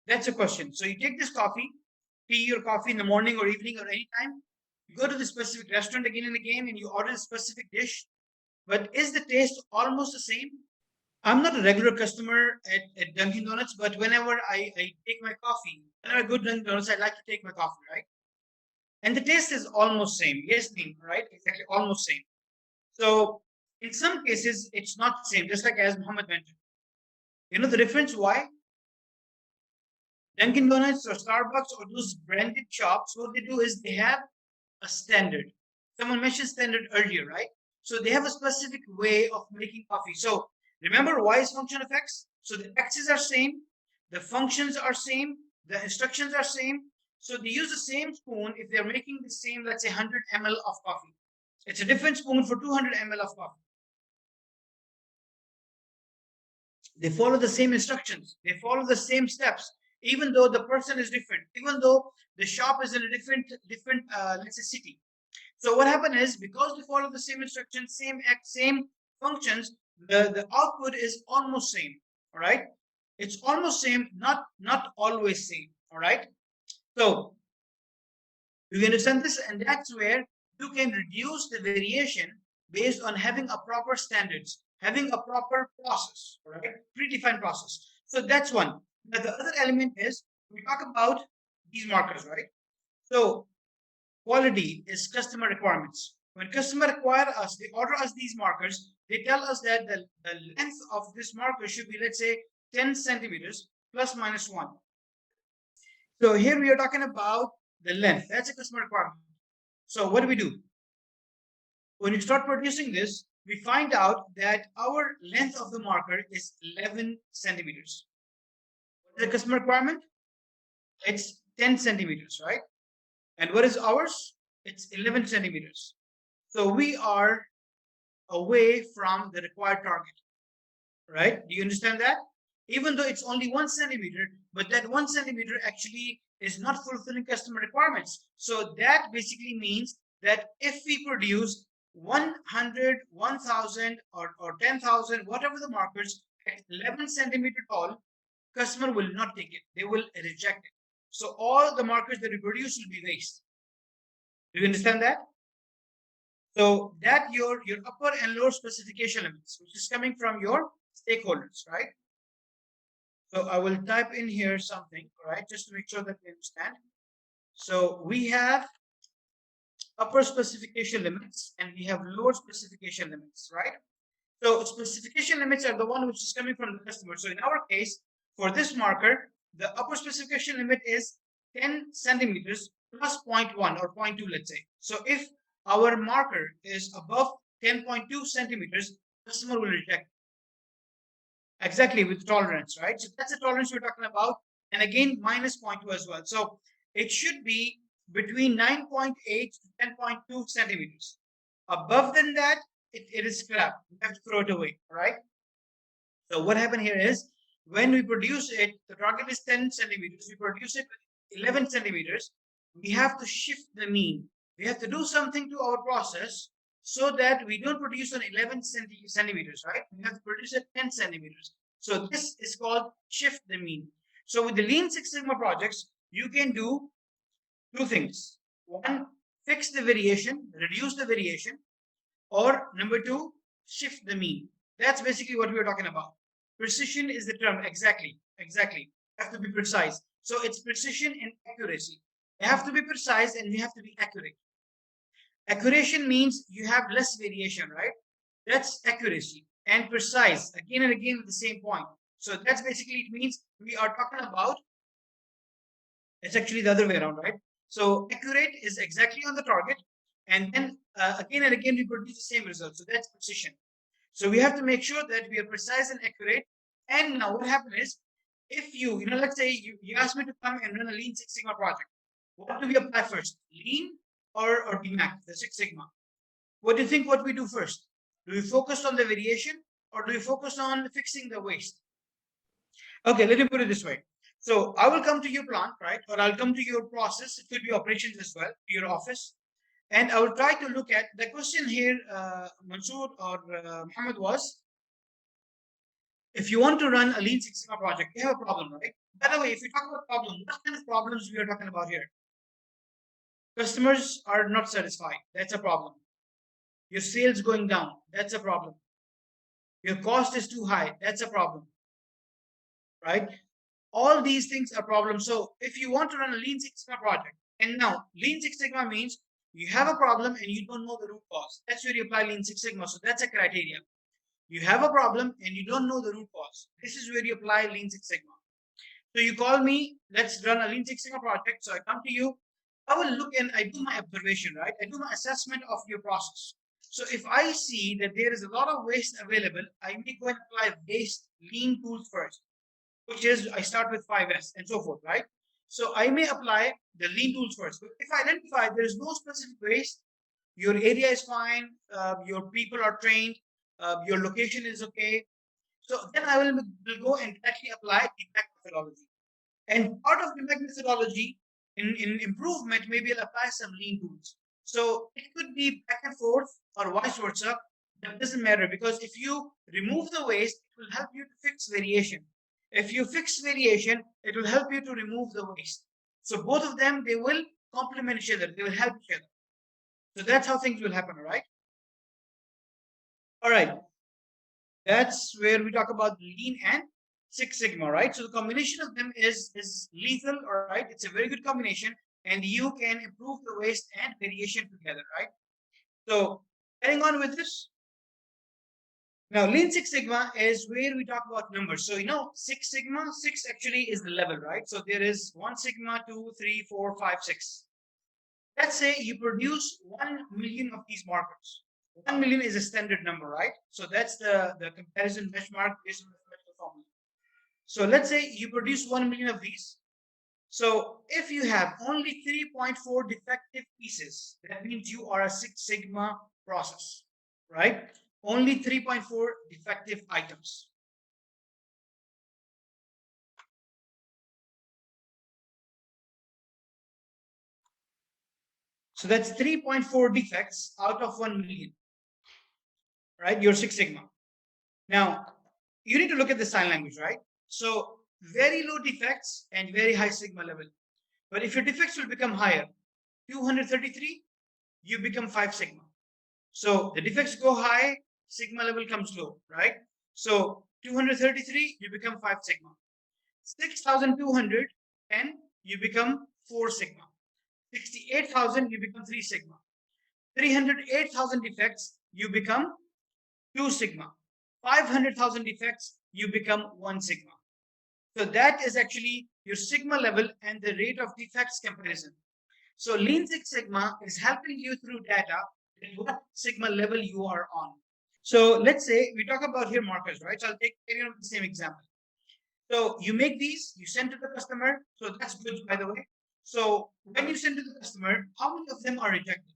[SPEAKER 1] That's a question. So you take this coffee, tea or coffee in the morning or evening or anytime. You go to the specific restaurant again and again and you order a specific dish. But is the taste almost the same? I'm not a regular customer at Dunkin' Donuts, but whenever I take my coffee, whenever I go to Dunkin' Donuts, I like to take my coffee, right? And the taste is almost same. Yes, right? Exactly, almost same. So in some cases, it's not the same, just like as Muhammad mentioned. You know the difference why? Dunkin' Donuts or Starbucks or those branded shops, what they do is they have a standard. Someone mentioned standard earlier, right? So they have a specific way of making coffee. So remember Y is function of X. So the X's are same, the functions are same, the instructions are same. So they use the same spoon if they're making the same, let's say 100 ml of coffee. It's a different spoon for 200 ml of coffee. They follow the same instructions. They follow the same steps, even though the person is different, even though the shop is in a different, let's say city. So what happened is because they follow the same instructions, same functions, the output is almost same. All right, it's almost same, not always same. All right. So you understand this, and that's where you can reduce the variation based on having a proper standards, having a proper process, right? Predefined process. So that's one. Now the other element is we talk about these markers, right? So quality is customer requirements. When customer require us, they order us these markers. They tell us that the length of this marker should be, let's say, 10 centimeters plus minus 1. So here we are talking about the length. That's a customer requirement. So what do? When you start producing this, we find out that our length of the marker is 11 centimeters. What is the customer requirement? It's 10 centimeters, right? And what is ours? It's 11 centimeters. So we are away from the required target, right? Do you understand that? Even though it's only 1 centimeter, but that 1 centimeter actually is not fulfilling customer requirements. So that basically means that if we produce 100, 1000, or 10,000, whatever the markers at 11 centimeter tall, customer will not take it. They will reject it. So all the markers that we produce will be waste. Do you understand that? So that your upper and lower specification limits, which is coming from your stakeholders, right? So I will type in here something, right, just to make sure that we understand. So we have upper specification limits and we have lower specification limits, right? So specification limits are the one which is coming from the customer. So in our case, for this marker, the upper specification limit is 10 centimeters plus 0.1 or 0.2, let's say. So if our marker is above 10.2 centimeters, customer will reject. Exactly, with tolerance, right? So that's the tolerance we're talking about. And again, minus 0.2 as well. So it should be between 9.8 to 10.2 centimeters. Above than that, it is scrap. We have to throw it away, all right? So what happened here is, when we produce it, the target is 10 centimeters. We produce it with 11 centimeters. We have to shift the mean. We have to do something to our process so that we don't produce on 11 centimeters, right? We have to produce at 10 centimeters. So this is called shift the mean. So with the Lean Six Sigma projects, you can do two things. One, fix the variation, reduce the variation, or number two, shift the mean. That's basically what we are talking about. Precision is the term. Exactly. Have to be precise. So it's precision and accuracy. You have to be precise and you have to be accurate. Accuracy means you have less variation, right? That's accuracy. And precise, again and again with the same point. So that's basically, it means we are talking about, it's actually the other way around, right? So accurate is exactly on the target, and then again and again we produce the same result. So that's precision. So we have to make sure that we are precise and accurate. And now what happens is, if let's say you ask me to come and run a Lean Six Sigma project, what do we apply first? Lean or DMAIC, the Six Sigma? What do you think what we do first? Do we focus on the variation or do we focus on fixing the waste? Okay, let me put it this way. So I will come to your plant, right? Or I'll come to your process. It could be operations as well, your office. And I will try to look at the question here, Mansoor or Muhammad, was, if you want to run a Lean Six Sigma project, you have a problem, right? By the way, if we talk about problem, what kind of problems we are talking about here? Customers are not satisfied. That's a problem. Your sales going down. That's a problem. Your cost is too high. That's a problem, right? All these things are problems. So if you want to run a Lean Six Sigma project, and now Lean Six Sigma means you have a problem and you don't know the root cause. That's where you apply Lean Six Sigma. So that's a criteria. You have a problem and you don't know the root cause. This is where you apply Lean Six Sigma. So you call me, let's run a Lean Six Sigma project. So I come to you, I will look and I do my observation, right? I do my assessment of your process. So if I see that there is a lot of waste available, I may go and apply waste lean tools first, which is I start with 5S and so forth, right? So I may apply the lean tools first. But if I identify there is no specific waste, your area is fine, your people are trained, your location is okay, so then I will go and actually apply DMAIC methodology. And part of DMAIC methodology in improvement, maybe I'll apply some lean tools. So it could be back and forth or vice versa. That doesn't matter, because if you remove the waste, it will help you to fix variation. If you fix variation, it will help you to remove the waste. So both of them, they will complement each other. They will help each other. So that's how things will happen, all right? All right. That's where we talk about Lean and Six Sigma, right? So the combination of them is lethal, all right? It's a very good combination, and you can improve the waste and variation together, right? So carrying on with this. Now, Lean Six Sigma is where we talk about numbers. So, Six Sigma, six actually is the level, right? So there is 1 Sigma, 2, 3, 4, 5, 6. Let's say you produce 1 million of these markers. 1 million is a standard number, right? So that's the comparison benchmark based on the formula. So let's say you produce 1 million of these. So if you have only 3.4 defective pieces, that means you are a Six Sigma process, right? Only 3.4 defective items. So that's 3.4 defects out of 1 million, right? Your Six Sigma. Now, you need to look at the sign language, right? So very low defects and very high Sigma level. But if your defects will become higher, 233, you become 5 Sigma. So the defects go high, Sigma level comes low, right? So 233, you become 5 Sigma. 6,210, you become 4 Sigma. 68,000, you become 3 Sigma. 308,000 defects, you become 2 Sigma. 500,000 defects, you become 1 Sigma. So that is actually your Sigma level and the rate of defects comparison. So Lean Six Sigma is helping you through data at what Sigma level you are on. So let's say we talk about here markers, right? So I'll take the same example. So you make these, you send to the customer. So that's good, by the way. So when you send to the customer, how many of them are rejected?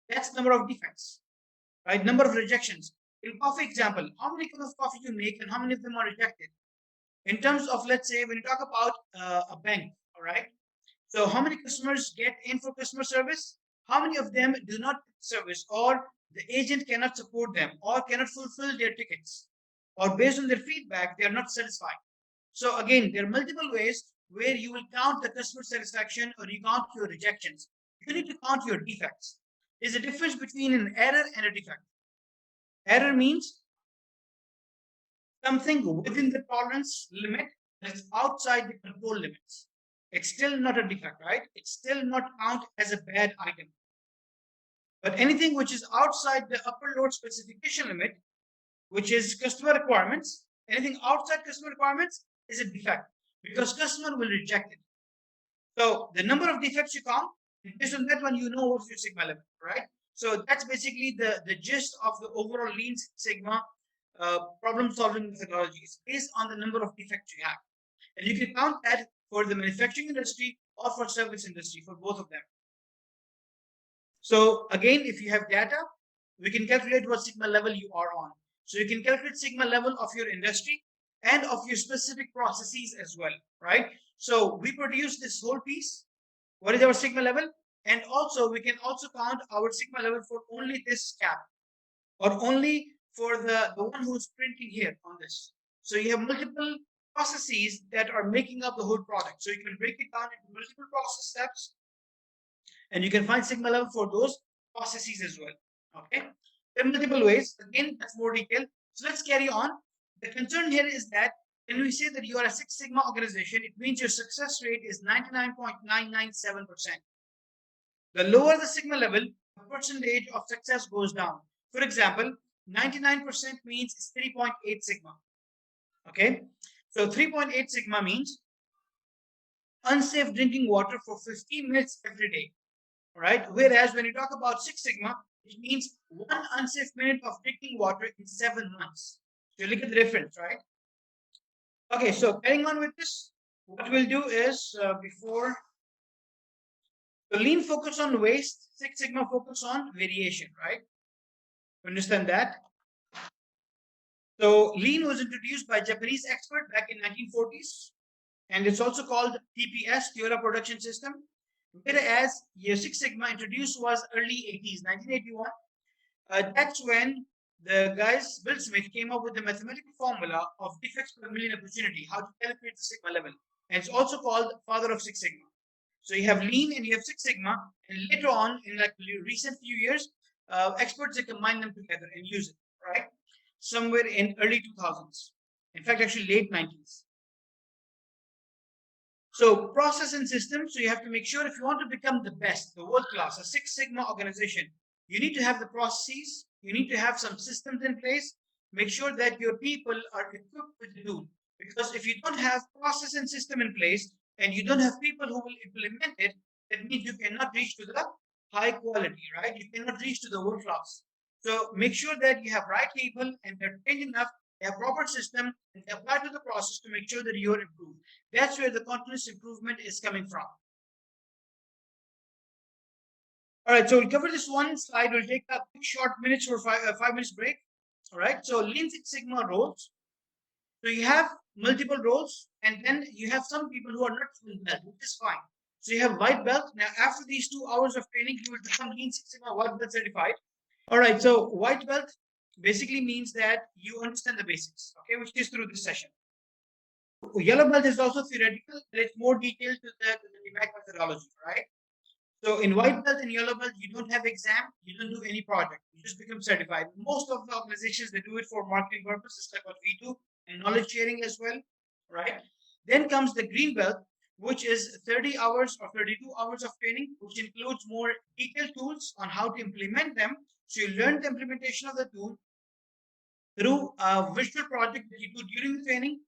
[SPEAKER 1] That's number of defects, right? Number of rejections. In coffee example, how many cups of coffee you make and how many of them are rejected? In terms of, let's say, when you talk about a bank, all right? So how many customers get in for customer service? How many of them do not service or the agent cannot support them or cannot fulfill their tickets or based on their feedback, they are not satisfied. So again, there are multiple ways where you will count the customer satisfaction or you count your rejections. You need to count your defects. There's a difference between an error and a defect. Error means something within the tolerance limit that's outside the control limits. It's still not a defect, right? It's still not count as a bad item. But anything which is outside the upper load specification limit, which is customer requirements, anything outside customer requirements is a defect because customer will reject it. So the number of defects you count, based on that one, you know what's your Sigma level, right? So that's basically the gist of the overall Lean Sigma problem solving methodologies based on the number of defects you have. And you can count that for the manufacturing industry or for service industry, for both of them. So again, if you have data, we can calculate what Sigma level you are on. So you can calculate Sigma level of your industry and of your specific processes as well, right? So we produce this whole piece. What is our Sigma level? And also we can also count our Sigma level for only this cap or only for the one who's printing here on this. So you have multiple processes that are making up the whole product. So you can break it down into multiple process steps and you can find Sigma level for those processes as well. Okay, there are multiple ways. Again, that's more detail. So let's carry on. The concern here is that when we say that you are a Six Sigma organization, it means your success rate is 99.997%. The lower the Sigma level, the percentage of success goes down. For example, 99% means it's 3.8 Sigma. Okay, so 3.8 Sigma means unsafe drinking water for 15 minutes every day. All right. Whereas when you talk about Six Sigma, it means one unsafe minute of drinking water in 7 months. So you look at the difference, right? Okay, so carrying on with this, what we'll do is before the Lean focus on waste, Six Sigma focus on variation, right? Understand that? So Lean was introduced by Japanese expert back in 1940s, and it's also called TPS, Theory Production System. Whereas year Six Sigma introduced was early 80s, 1981. That's when the guys, Bill Smith, came up with the mathematical formula of defects per million opportunity, how to calculate the Sigma level. And it's also called father of Six Sigma. So you have Lean and you have Six Sigma. And later on, in like recent few years, experts have combined them together and use it, right? Somewhere in early 2000s. In fact, actually late 90s. So process and systems, so you have to make sure if you want to become the best, the world class, a Six Sigma organization, you need to have the processes, you need to have some systems in place, make sure that your people are equipped with the tool. Because if you don't have process and system in place and you don't have people who will implement it, that means you cannot reach to the high quality, right? You cannot reach to the world class. So make sure that you have right people and they're trained enough They have proper system and they apply to the process to make sure that you're improved. That's where the continuous improvement is coming from. All right, so we'll cover this one slide. We'll take a quick short minutes for 5 minutes break. All right, so Lean Six Sigma roles. So you have multiple roles, and then you have some people who are not full belt, which is fine. So you have white belt. Now, after these 2 hours of training, you will become Lean Six Sigma white belt certified. All right, so white belt basically means that you understand the basics, okay, which is through this session. Yellow belt is also theoretical. There is more detail to the DMAIC methodology, right? So in white belt and yellow belt, you don't have exam, you don't do any project, you just become certified. Most of the organizations, they do it for marketing purposes, like what we do, and knowledge sharing as well, right? Then comes the green belt, which is 30 hours or 32 hours of training, which includes more detailed tools on how to implement them. So you learn the implementation of the tool through a visual project that you do during the training.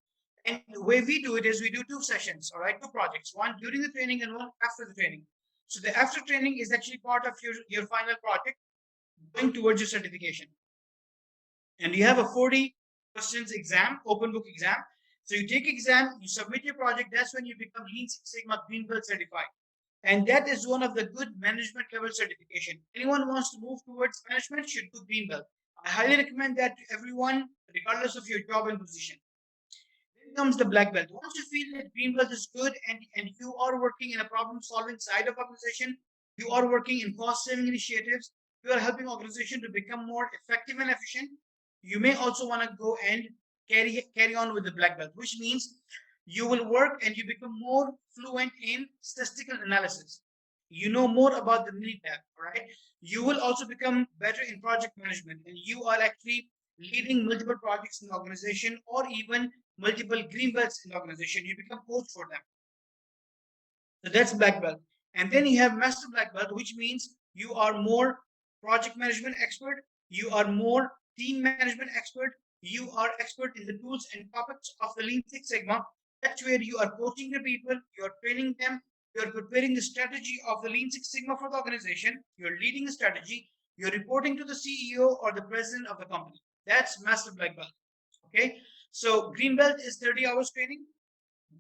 [SPEAKER 1] And the way we do it is we do 2 sessions, all right, 2 projects, one during the training and one after the training. So the after training is actually part of your final project going towards your certification. And you have a 40 questions exam, open book exam. So you take exam, you submit your project, that's when you become Lean Six Sigma Green Belt certified. And that is one of the good management level certification. Anyone who wants to move towards management should do Green Belt. I highly recommend that to everyone, regardless of your job and position. Then comes the black belt. Once you feel that green belt is good and you are working in a problem solving side of organization, you are working in cost saving initiatives, you are helping organization to become more effective and efficient, you may also want to go and carry on with the black belt, which means you will work and you become more fluent in statistical analysis. You know more about the Minitab, right? You will also become better in project management, and you are actually leading multiple projects in the organization or even multiple green belts in the organization. You become coach for them. So that's black belt. And then you have master black belt, which means you are more project management expert, you are more team management expert, you are expert in the tools and topics of the Lean Six Sigma. That's where you are coaching the people, you are training them, you are preparing the strategy of the Lean Six Sigma for the organization, you're leading the strategy, you're reporting to the CEO or the president of the company. That's master black belt. Okay. So green belt is 30 hours training.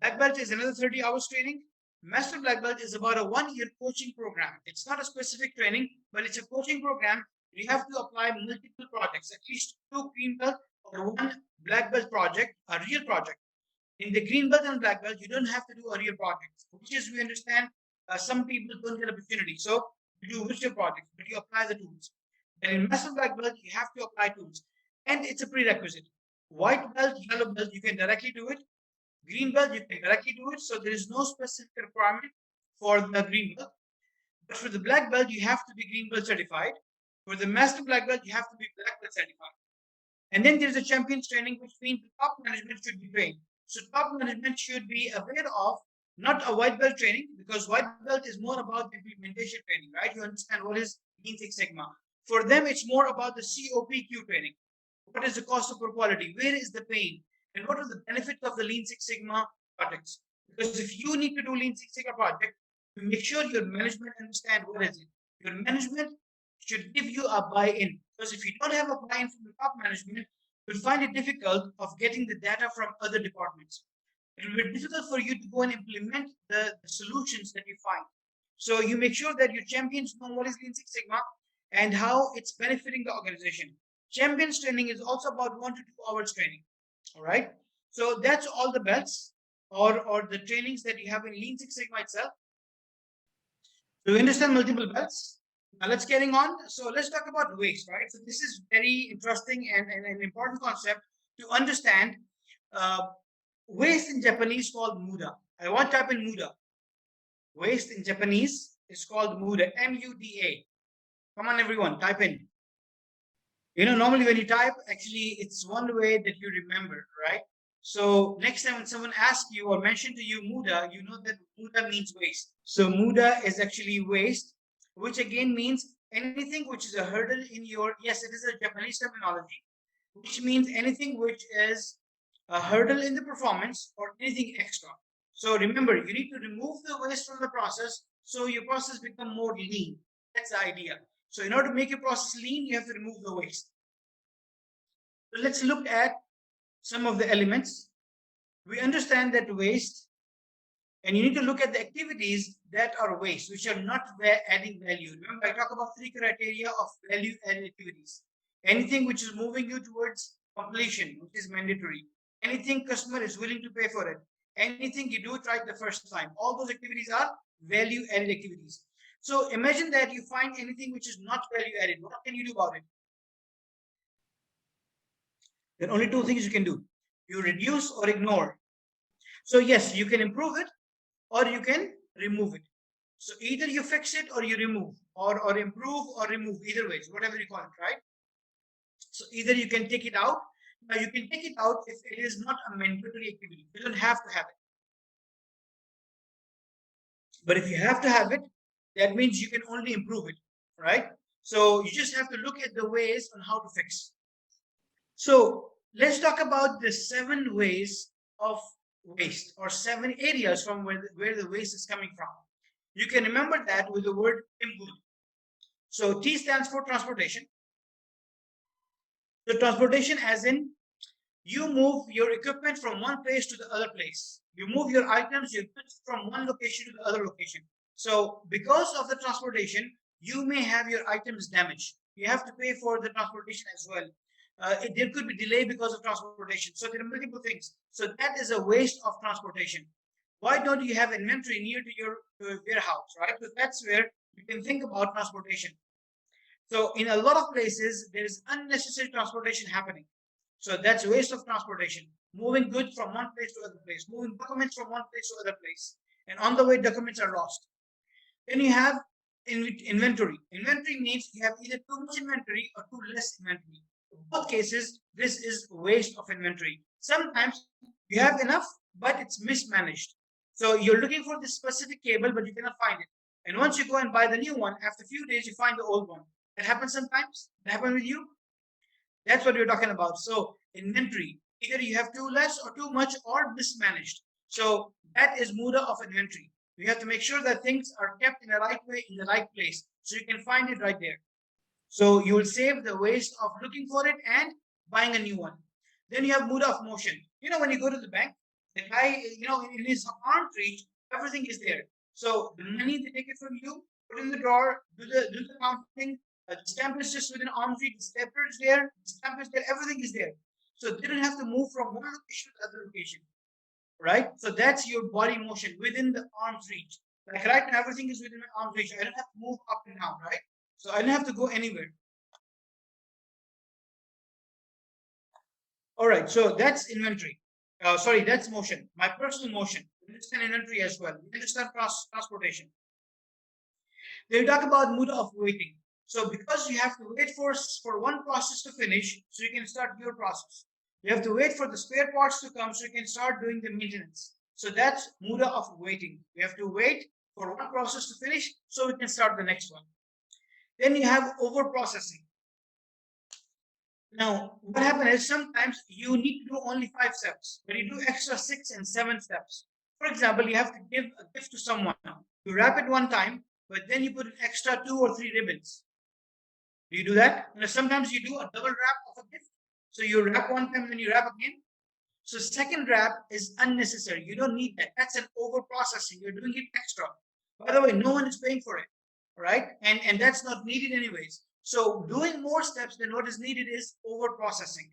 [SPEAKER 1] Black belt is another 30 hours training. Master Black Belt is about a 1 year coaching program. It's not a specific training, but it's a coaching program. You have to apply multiple projects, at least 2 green belt or 1 black belt project, a real project. In the green belt and black belt, you don't have to do a real project, which is we understand some people don't get opportunity. So you do virtual projects, but you apply the tools. And in Master Black Belt, you have to apply tools, and it's a prerequisite. White belt, yellow belt, you can directly do it. Green belt, you can directly do it. So there is no specific requirement for the green belt. But for the black belt, you have to be green belt certified. For the master black belt, you have to be black belt certified. And then there's a champions training, which means the top management should be trained. So top management should be aware of not a white belt training, because white belt is more about the implementation training, right? You understand what is Lean Six Sigma. For them, it's more about the COPQ training. What is the cost of poor quality? Where is the pain? And what are the benefits of the Lean Six Sigma projects? Because if you need to do Lean Six Sigma project, to make sure your management understand what is it. Your management should give you a buy-in. Because if you don't have a buy-in from the top management, you'll find it difficult of getting the data from other departments. It will be difficult for you to go and implement the solutions that you find. So you make sure that your champions know what is Lean Six Sigma and how it's benefiting the organization. Champions training is also about 1 to 2 hours training. All right. So that's all the belts or the trainings that you have in Lean Six Sigma itself. So you understand multiple belts. Now let's getting on. So let's talk about waste, right? So this is very interesting and an important concept to understand. Waste in Japanese called muda. I want to type in muda. Waste in Japanese is called muda. M-U-D-A. Come on, everyone, type in. Normally when you type, actually, it's one way that you remember, right? So next time when someone asks you or mention to you muda, you know that muda means waste. So muda is actually waste, which again means anything which is a hurdle in your, yes, it is a Japanese terminology, which means anything which is a hurdle in the performance or anything extra. So remember, you need to remove the waste from the process so your process become more lean. That's the idea. So in order to make your process lean, you have to remove the waste. So let's look at some of the elements. We understand that waste, and you need to look at the activities that are waste, which are not adding value. Remember, I talk about 3 criteria of value added activities. Anything which is moving you towards completion, which is mandatory. Anything customer is willing to pay for it. Anything you do it right the first time. All those activities are value added activities. So imagine that you find anything which is not value added. What can you do about it? There are only 2 things you can do. You reduce or ignore. So yes, you can improve it or you can remove it. So either you fix it or you remove, or improve or remove, either ways, whatever you call it, right? So either you can take it out. Now you can take it out if it is not a mandatory activity. You don't have to have it. But if you have to have it, that means you can only improve it, right? So you just have to look at the ways on how to fix. So let's talk about the 7 ways of waste, or 7 areas from where the waste is coming from. You can remember that with the word input. So T stands for transportation. So transportation as in you move your equipment from one place to the other place. You move your items, your goods from one location to the other location. So because of the transportation, you may have your items damaged. You have to pay for the transportation as well. There could be delay because of transportation. So there are multiple things. So that is a waste of transportation. Why don't you have inventory near to your warehouse, right? So that's where you can think about transportation. So in a lot of places, there is unnecessary transportation happening. So that's waste of transportation. Moving goods from one place to other place, moving documents from one place to other place. And on the way, documents are lost. Then you have inventory. Inventory means you have either too much inventory or too less inventory. In both cases, this is waste of inventory. Sometimes you have enough, but it's mismanaged. So you're looking for this specific cable, but you cannot find it. And once you go and buy the new one, after a few days, you find the old one. That happens sometimes. That happens with you. That's what we're talking about. So inventory, either you have too less or too much or mismanaged. So that is muda of inventory. You have to make sure that things are kept in the right way, in the right place, so you can find it right there. So you will save the waste of looking for it and buying a new one. Then you have muda of motion. When you go to the bank, the guy, in his arm reach, everything is there. So the money, they take it from you, put it in the drawer, do the counting. The stamp is just within arm's reach. The stapler is there. The stamp is there. Everything is there. So they don't have to move from one location to the other location, right? So that's your body motion within the arm's reach. Like right now, everything is within my arm's reach. I don't have to move up and down, right? So I don't have to go anywhere. All right. So that's inventory. That's motion. My personal motion. We understand inventory as well. We understand transportation. Then we talk about muda of waiting. So because you have to wait for one process to finish, so you can start your process. You have to wait for the spare parts to come, so you can start doing the maintenance. So that's muda of waiting. We have to wait for one process to finish, so we can start the next one. Then you have over processing. Now, what happens is sometimes you need to do only 5 steps, but you do extra 6 and 7 steps. For example, you have to give a gift to someone. You wrap it one time, but then you put an extra 2 or 3 ribbons. Do you do that? Sometimes you do a double wrap of a gift. So you wrap one time, then you wrap again. So second wrap is unnecessary. You don't need that. That's an over processing. You're doing it extra. By the way, no one is paying for it, right? And that's not needed anyways. So doing more steps than what is needed is over processing.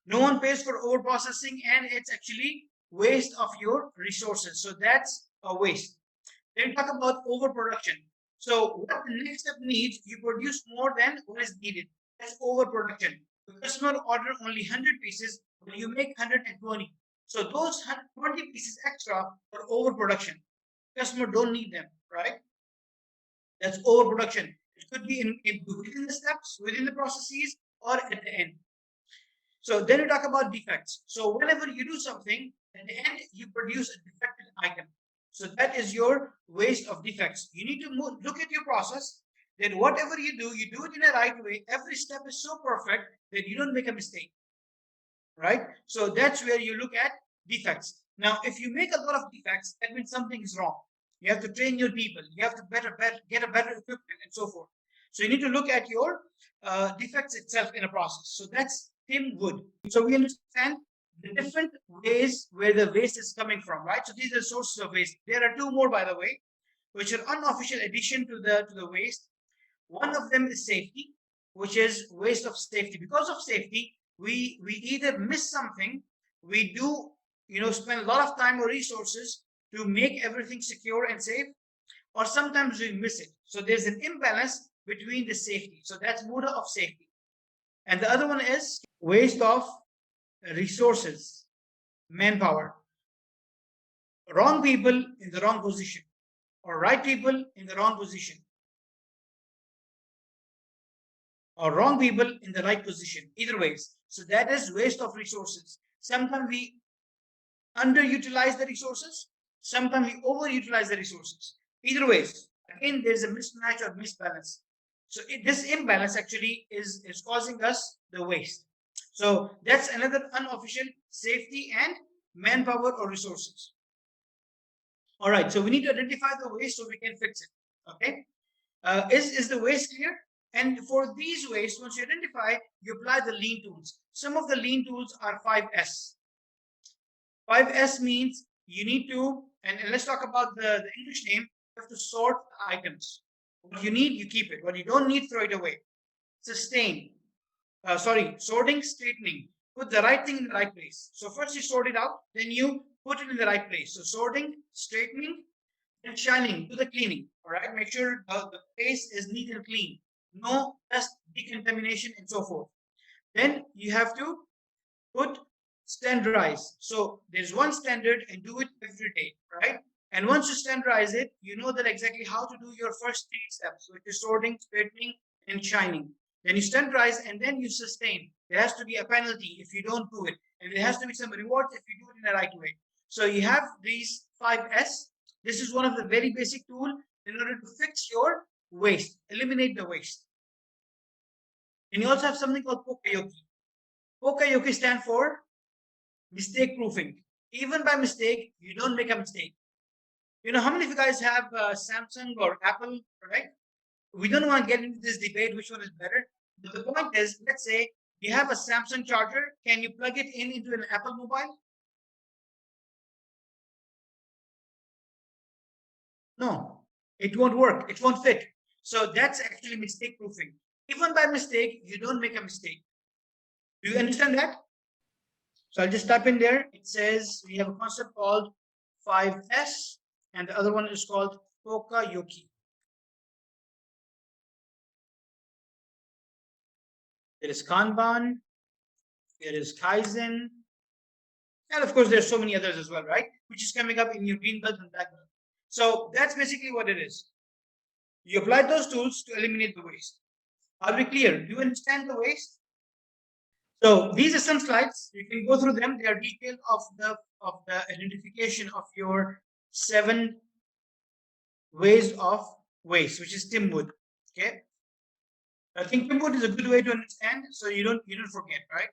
[SPEAKER 1] No one pays for over processing, and it's actually waste of your resources. So that's a waste. Then we talk about overproduction. So what the next step needs, you produce more than what is needed. That's overproduction. The customer order only 100 pieces, but you make 120. So those 20 pieces extra are overproduction. Customer don't need them, right? That's overproduction. It could be within the steps, within the processes, or at the end. So then we talk about defects. So whenever you do something, at the end, you produce a defective item. So that is your waste of defects. You need to look at your process. Then whatever you do it in a right way. Every step is so perfect that you don't make a mistake, right? So that's where you look at defects. Now, if you make a lot of defects, that means something is wrong. You have to train your people. You have to get a better equipment and so forth. So you need to look at your defects itself in a process. So that's Tim Wood. So we understand the different ways where the waste is coming from, right? So these are sources of waste. There are two more, by the way, which are unofficial addition to the waste. One of them is safety, which is waste of safety. Because of safety, we either miss something, we do spend a lot of time or resources to make everything secure and safe, or sometimes we miss it. So there's an imbalance between the safety. So that's Buddha of safety. And the other one is waste of resources, manpower. Wrong people in the wrong position, or right people in the wrong position, or wrong people in the right position. Either ways. So that is waste of resources. Sometimes we underutilize the resources, sometimes we overutilize the resources. Either ways, again, there's a mismatch or misbalance. So this imbalance actually is causing us the waste. So that's another unofficial safety and manpower or resources. All right, so we need to identify the waste so we can fix it. Okay, is the waste clear? And for these waste, once you identify, you apply the lean tools. Some of the lean tools are 5S. 5S means you need to, and let's talk about the English name. You have to sort the items. What you need, you keep it. What you don't need, throw it away. Sustain. Sorting, straightening. Put the right thing in the right place. So first you sort it out, then you put it in the right place. So sorting, straightening, and shining, do the cleaning. All right, make sure the place is neat and clean. No dust, decontamination, and so forth. Then you have to put standardize. So there's one standard and do it every day, right? And once you standardize it, you know that exactly how to do your first 3 steps, which is sorting, straightening, and shining. Then you standardize and then you sustain. There has to be a penalty if you don't do it. And there has to be some reward if you do it in the right way. So you have these 5S. This is one of the very basic tools in order to fix your waste, eliminate the waste. And you also have something called Pokayoki. Pokayoki stands for mistake proofing. Even by mistake, you don't make a mistake. How many of you guys have Samsung or Apple, right? We don't want to get into this debate which one is better. But the point is, let's say you have a Samsung charger. Can you plug it into an Apple mobile? No, it won't work. It won't fit. So that's actually mistake proofing. Even by mistake, you don't make a mistake. Do you understand that? So I'll just type in there. It says we have a concept called 5S, and the other one is called Pokayoki. There is Kanban, there is Kaizen, and of course, there's so many others as well, right? Which is coming up in your green belt and black belt. So that's basically what it is. You apply those tools to eliminate the waste. Are we clear? Do you understand the waste? So these are some slides. You can go through them. They are detailed of the identification of your 7 ways of waste, which is Timwood. Okay. I think Timwood is a good way to understand, so you don't forget, right?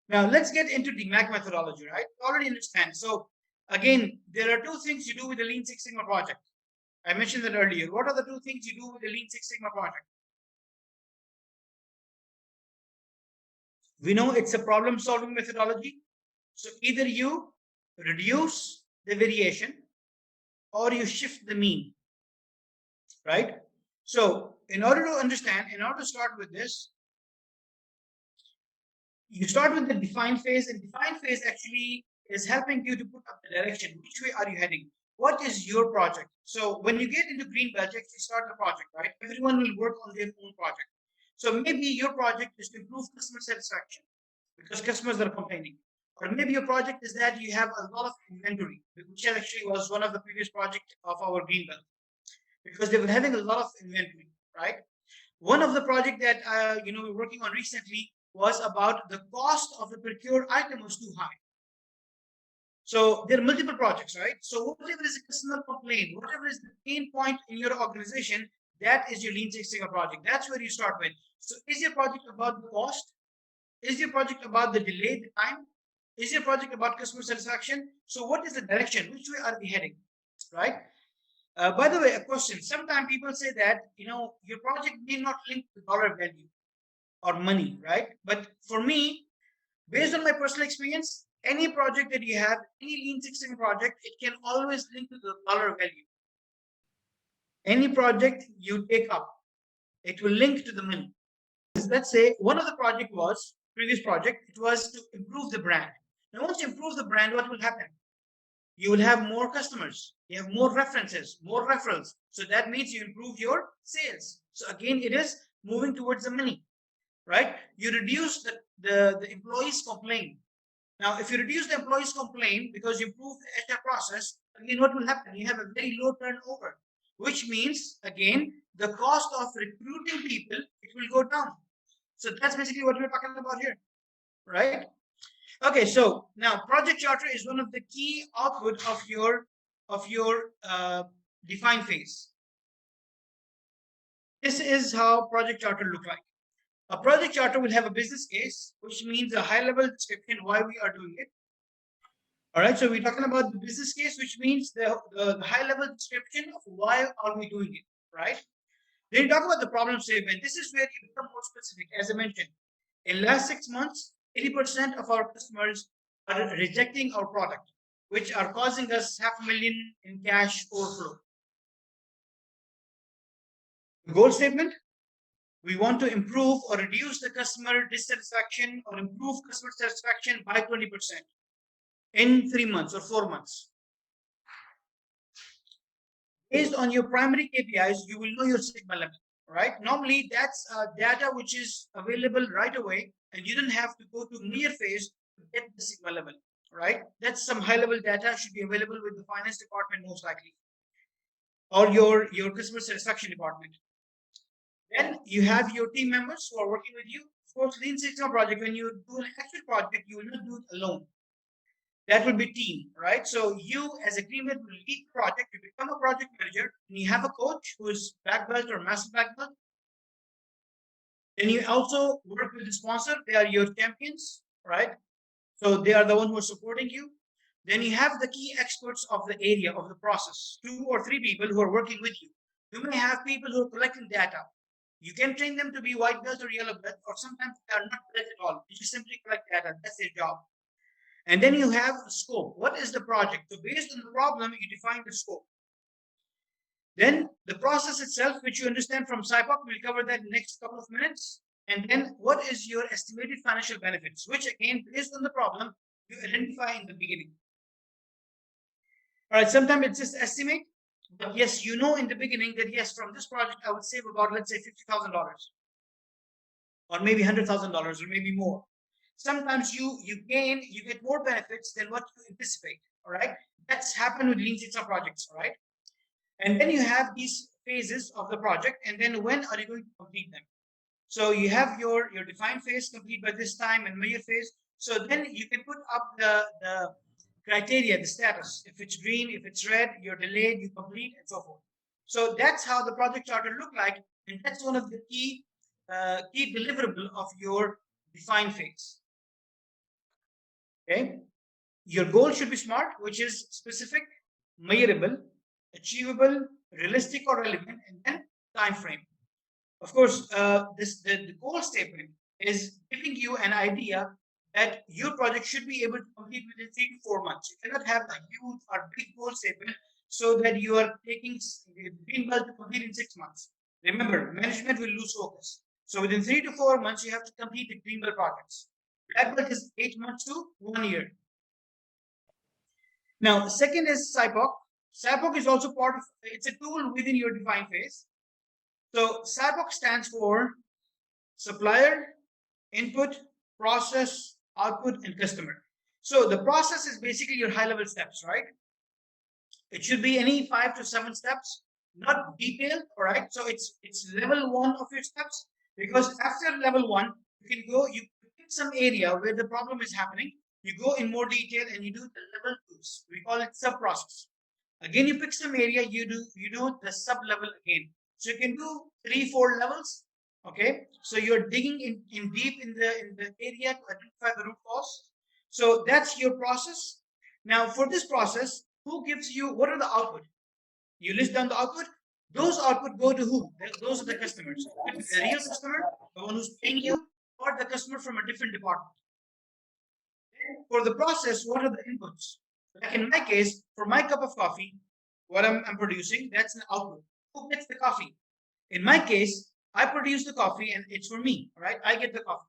[SPEAKER 1] Now let's get into the DMAIC methodology, right? You already understand. So again, there are 2 things you do with the Lean Six Sigma project. I mentioned that earlier. What are the 2 things you do with the Lean Six Sigma project? We know it's a problem-solving methodology. So either you reduce the variation or you shift the mean, right? So in order to start with this, you start with the define phase, and define phase actually is helping you to put up the direction. Which way are you heading? What is your project? So when you get into green projects, you start the project, right? Everyone will work on their own project. So maybe your project is to improve customer satisfaction because customers are complaining. Or maybe your project is that you have a lot of inventory, which actually was one of the previous projects of our green belt, because they were having a lot of inventory, right? One of the project that we're working on recently was about the cost of the procured item was too high. So there are multiple projects, right? So whatever is a customer complaint, whatever is the pain point in your organization, that is your Lean Six Sigma project. That's where you start with. So is your project about the cost? Is your project about the delay, the time? Is your project about customer satisfaction? So what is the direction? Which way are we heading, right? By the way, a question. Sometimes people say that, your project may not link to dollar value or money, right? But for me, Based on my personal experience, any project that you have, any Lean Six Sigma project, it can always link to the dollar value. Any project you take up, it will link to the money. Let's say one of the project was, previous project, it was to improve the brand. Now, once you improve the brand, what will happen? You will have more customers, you have more references, more referrals. So that means you improve your sales. So again, it is moving towards the money, right? You reduce the employees' complaint. Now, if you reduce the employees' complaint because you improve the HR process, again, what will happen? You have a very low turnover, which means, again, the cost of recruiting people, it will go down. So that's basically what we're talking about here, right? Okay, so now project charter is one of the key output of your define phase. This is how project charter look like. A project charter will have a business case, which means a high level description why we are doing it. All right, so we're talking about the business case, which means the high level description of why are we doing it, right? Then you talk about the problem statement. This is where you become more specific. As I mentioned, in last 6 months, 80% of our customers are rejecting our product, which are causing us $500,000 in cash overflow. The goal statement, we want to improve or reduce the customer dissatisfaction or improve customer satisfaction by 20% in 3 months or 4 months. Based on your primary KPIs, you will know your Sigma level, right? Normally, that's data which is available right away, and you don't have to go to near phase to get the Sigma level, right? That's some high-level data should be available with the finance department most likely, or your customer satisfaction department. Then you have your team members who are working with you. Of course, Lean Six Sigma project, when you do an actual project, you will not do it alone. That will be team, right? So you as a team will lead the project, you become a project manager, and you have a coach who is black belt or master black belt. Then you also work with the sponsor, they are your champions, right? So they are the one who are supporting you. Then you have the key experts of the area of the process, 2 or 3 people who are working with you. You may have people who are collecting data. You can train them to be white belt or yellow belt, or sometimes they are not belt at all. You just simply collect data. That's their job. And then you have scope. What is the project? So based on the problem, you define the scope. Then the process itself, which you understand from SIPOC, we'll cover that in the next couple of minutes. And then what is your estimated financial benefits, which again, based on the problem, you identify in the beginning. All right, sometimes it's just estimate, but yes, you know in the beginning that yes, from this project, I would save about, let's say, $50,000 or maybe $100,000 or maybe more. Sometimes you get more benefits than what you anticipate. All right, that's happened with Lean Six Sigma projects. All right, and then you have these phases of the project, and then when are you going to complete them? So you have your defined phase complete by this time and measure phase. So then you can put up the criteria, the status. If it's green, if it's red, you're delayed, you complete, and so forth. So that's how the project charter look like, and that's one of the key deliverable of your defined phase. Okay, your goal should be SMART, which is specific, measurable, achievable, realistic or relevant, and then time frame. Of course, the goal statement is giving you an idea that your project should be able to complete within 3 to 4 months. You cannot have a huge or big goal statement so that you are taking green belt to complete in 6 months. Remember, management will lose focus. So within 3 to 4 months, you have to complete the green belt projects. Black belt is 8 months to 1 year. Now, second is SIPOC. SIPOC is also part of, it's a tool within your defined phase. So SIPOC stands for supplier, input, process, output, and customer. So the process is basically your high-level steps, right? It should be any 5 to 7 steps, not detailed, all right? So it's level 1 of your steps, because after level 1, you can go, you pick some area where the problem is happening, you go in more detail and you do the level 2s. We call it sub-process. Again, you pick some area, you do the sub-level again. So you can do 3, 4 levels. Okay, so you're digging in deep in the area to identify the root cause. So that's your process. Now, for this process, who gives you, what are the output? You list down the output. Those output go to who? Those are the customers. The real customer, the one who's paying you, or the customer from a different department. for the process, what are the inputs? Like in my case, for my cup of coffee, what I'm producing, that's an output. Who gets the coffee? In my case, I produce the coffee and it's for me, right? I get the coffee.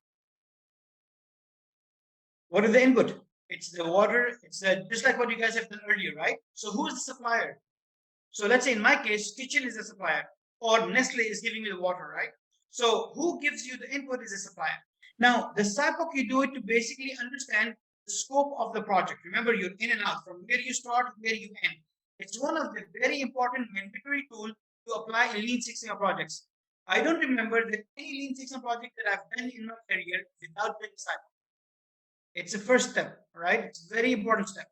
[SPEAKER 1] What are the input? It's the water. It's just like what you guys have done earlier, right? So who is the supplier? So let's say in my case, kitchen is the supplier, or Nestle is giving me the water, right? So who gives you the input is the supplier. Now the SIPOC, you do it to basically understand the scope of the project. Remember, you're in and out from where you start to where you end. It's one of the very important mandatory tool to apply in Lean Six Sigma projects. I don't remember that any Lean Six Sigma project that I've done in my career without doing SIPOC. It's the first step, right? It's a very important step.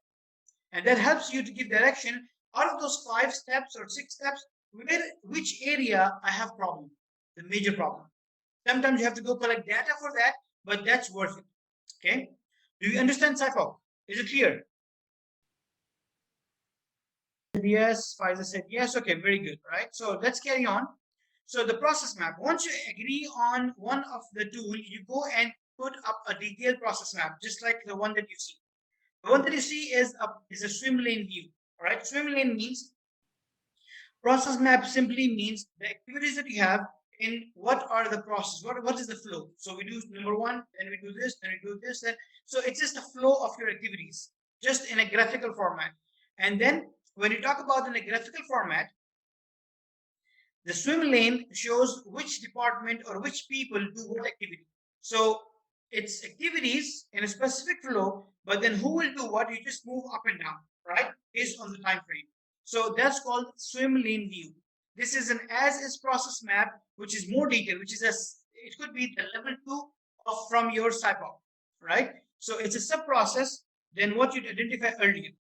[SPEAKER 1] And that helps you to give direction out of those 5 steps or 6 steps, which area I have problem, the major problem. Sometimes you have to go collect data for that, but that's worth it. Okay. Do you understand SIPOC? Is it clear? Yes, Pfizer said yes. Okay, very good. Right. So let's carry on. So the process map, once you agree on one of the tool, you go and put up a detailed process map, just like the one that you see. The one that you see is a swim lane view. All right. Swim lane means process map simply means the activities that you have in what are the process, what is the flow. So we do number 1, then we do this, then we do this, then so it's just a flow of your activities, just in a graphical format. And then when you talk about in a graphical format, the swim lane shows which department or which people do what activity. So it's activities in a specific flow, but then who will do what? You just move up and down, right? Based on the time frame. So that's called swim lane view. This is an as-is process map, which is more detailed, which is it could be the level 2 of from your SIPOC, right? So it's a sub-process than what you'd identify earlier.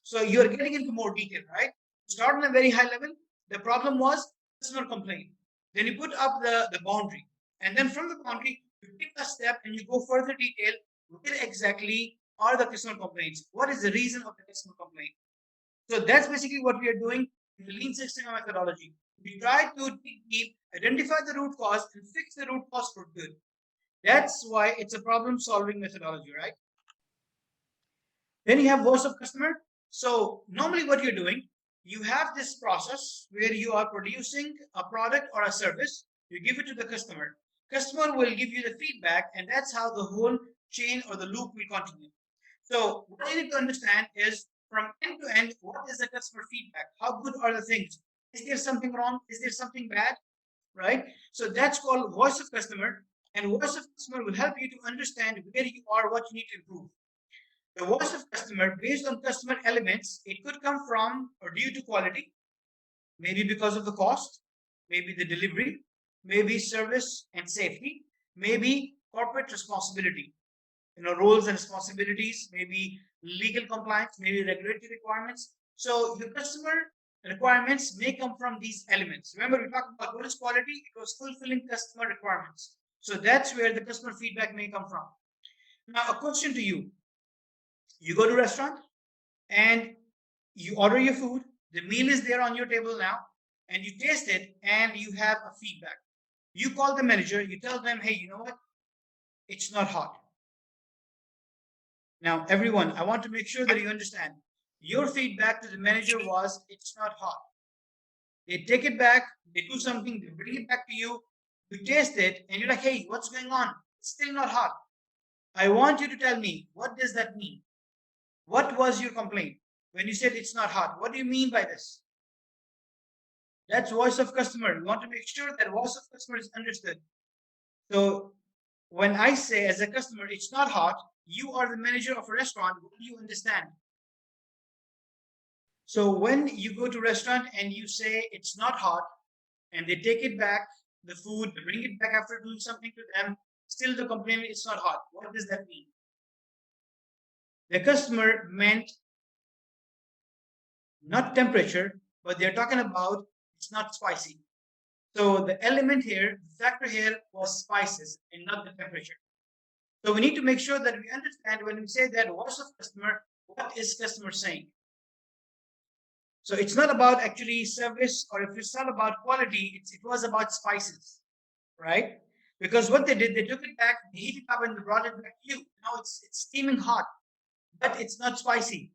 [SPEAKER 1] So you're getting into more detail, right? Start on a very high level. The problem was customer complaint. Then you put up the boundary. And then from the boundary, you pick a step and you go further detail. Where exactly are the customer complaints? What is the reason of the customer complaint? So that's basically what we are doing in the Lean Six Sigma methodology. We try to dig deep, identify the root cause, and fix the root cause for good. That's why it's a problem-solving methodology, right? Then you have voice of customer. So normally what you're doing, you have this process where you are producing a product or a service. You give it to the customer. Customer will give you the feedback, and that's how the whole chain or the loop will continue. So what you need to understand is from end to end, what is the customer feedback? How good are the things? Is there something wrong? Is there something bad? Right? So that's called voice of customer. And voice of customer will help you to understand where you are, what you need to improve. The voice of customer, based on customer elements, it could come from or due to quality, maybe because of the cost, maybe the delivery, maybe service and safety, maybe corporate responsibility, roles and responsibilities, maybe legal compliance, maybe regulatory requirements. So your customer requirements may come from these elements. Remember, we talked about what is quality? It was fulfilling customer requirements. So that's where the customer feedback may come from. Now, a question to you. You go to a restaurant and you order your food. The meal is there on your table now, and you taste it and you have a feedback. You call the manager, you tell them, hey, you know what? It's not hot. Now, everyone, I want to make sure that you understand. Your feedback to the manager was, it's not hot. They take it back, they do something, they bring it back to you, you taste it, and you're like, hey, what's going on? It's still not hot. I want you to tell me, what does that mean? What was your complaint when you said it's not hot? What do you mean by this? That's voice of customer. You want to make sure that voice of customer is understood. So when I say as a customer, it's not hot, you are the manager of a restaurant. What do you understand? So when you go to a restaurant and you say it's not hot, and they take it back, the food, they bring it back after doing something to them, still the complaint is not hot. What does that mean? The customer meant not temperature, but they're talking about it's not spicy. So the element here, the factor here was spices and not the temperature. So we need to make sure that we understand when we say that voice of customer, what is customer saying? So it's not about actually service, or if it's not about quality, it was about spices, right? Because what they did, they took it back, they heated it up, and they brought it back to you. Now it's steaming hot. but it's not spicy.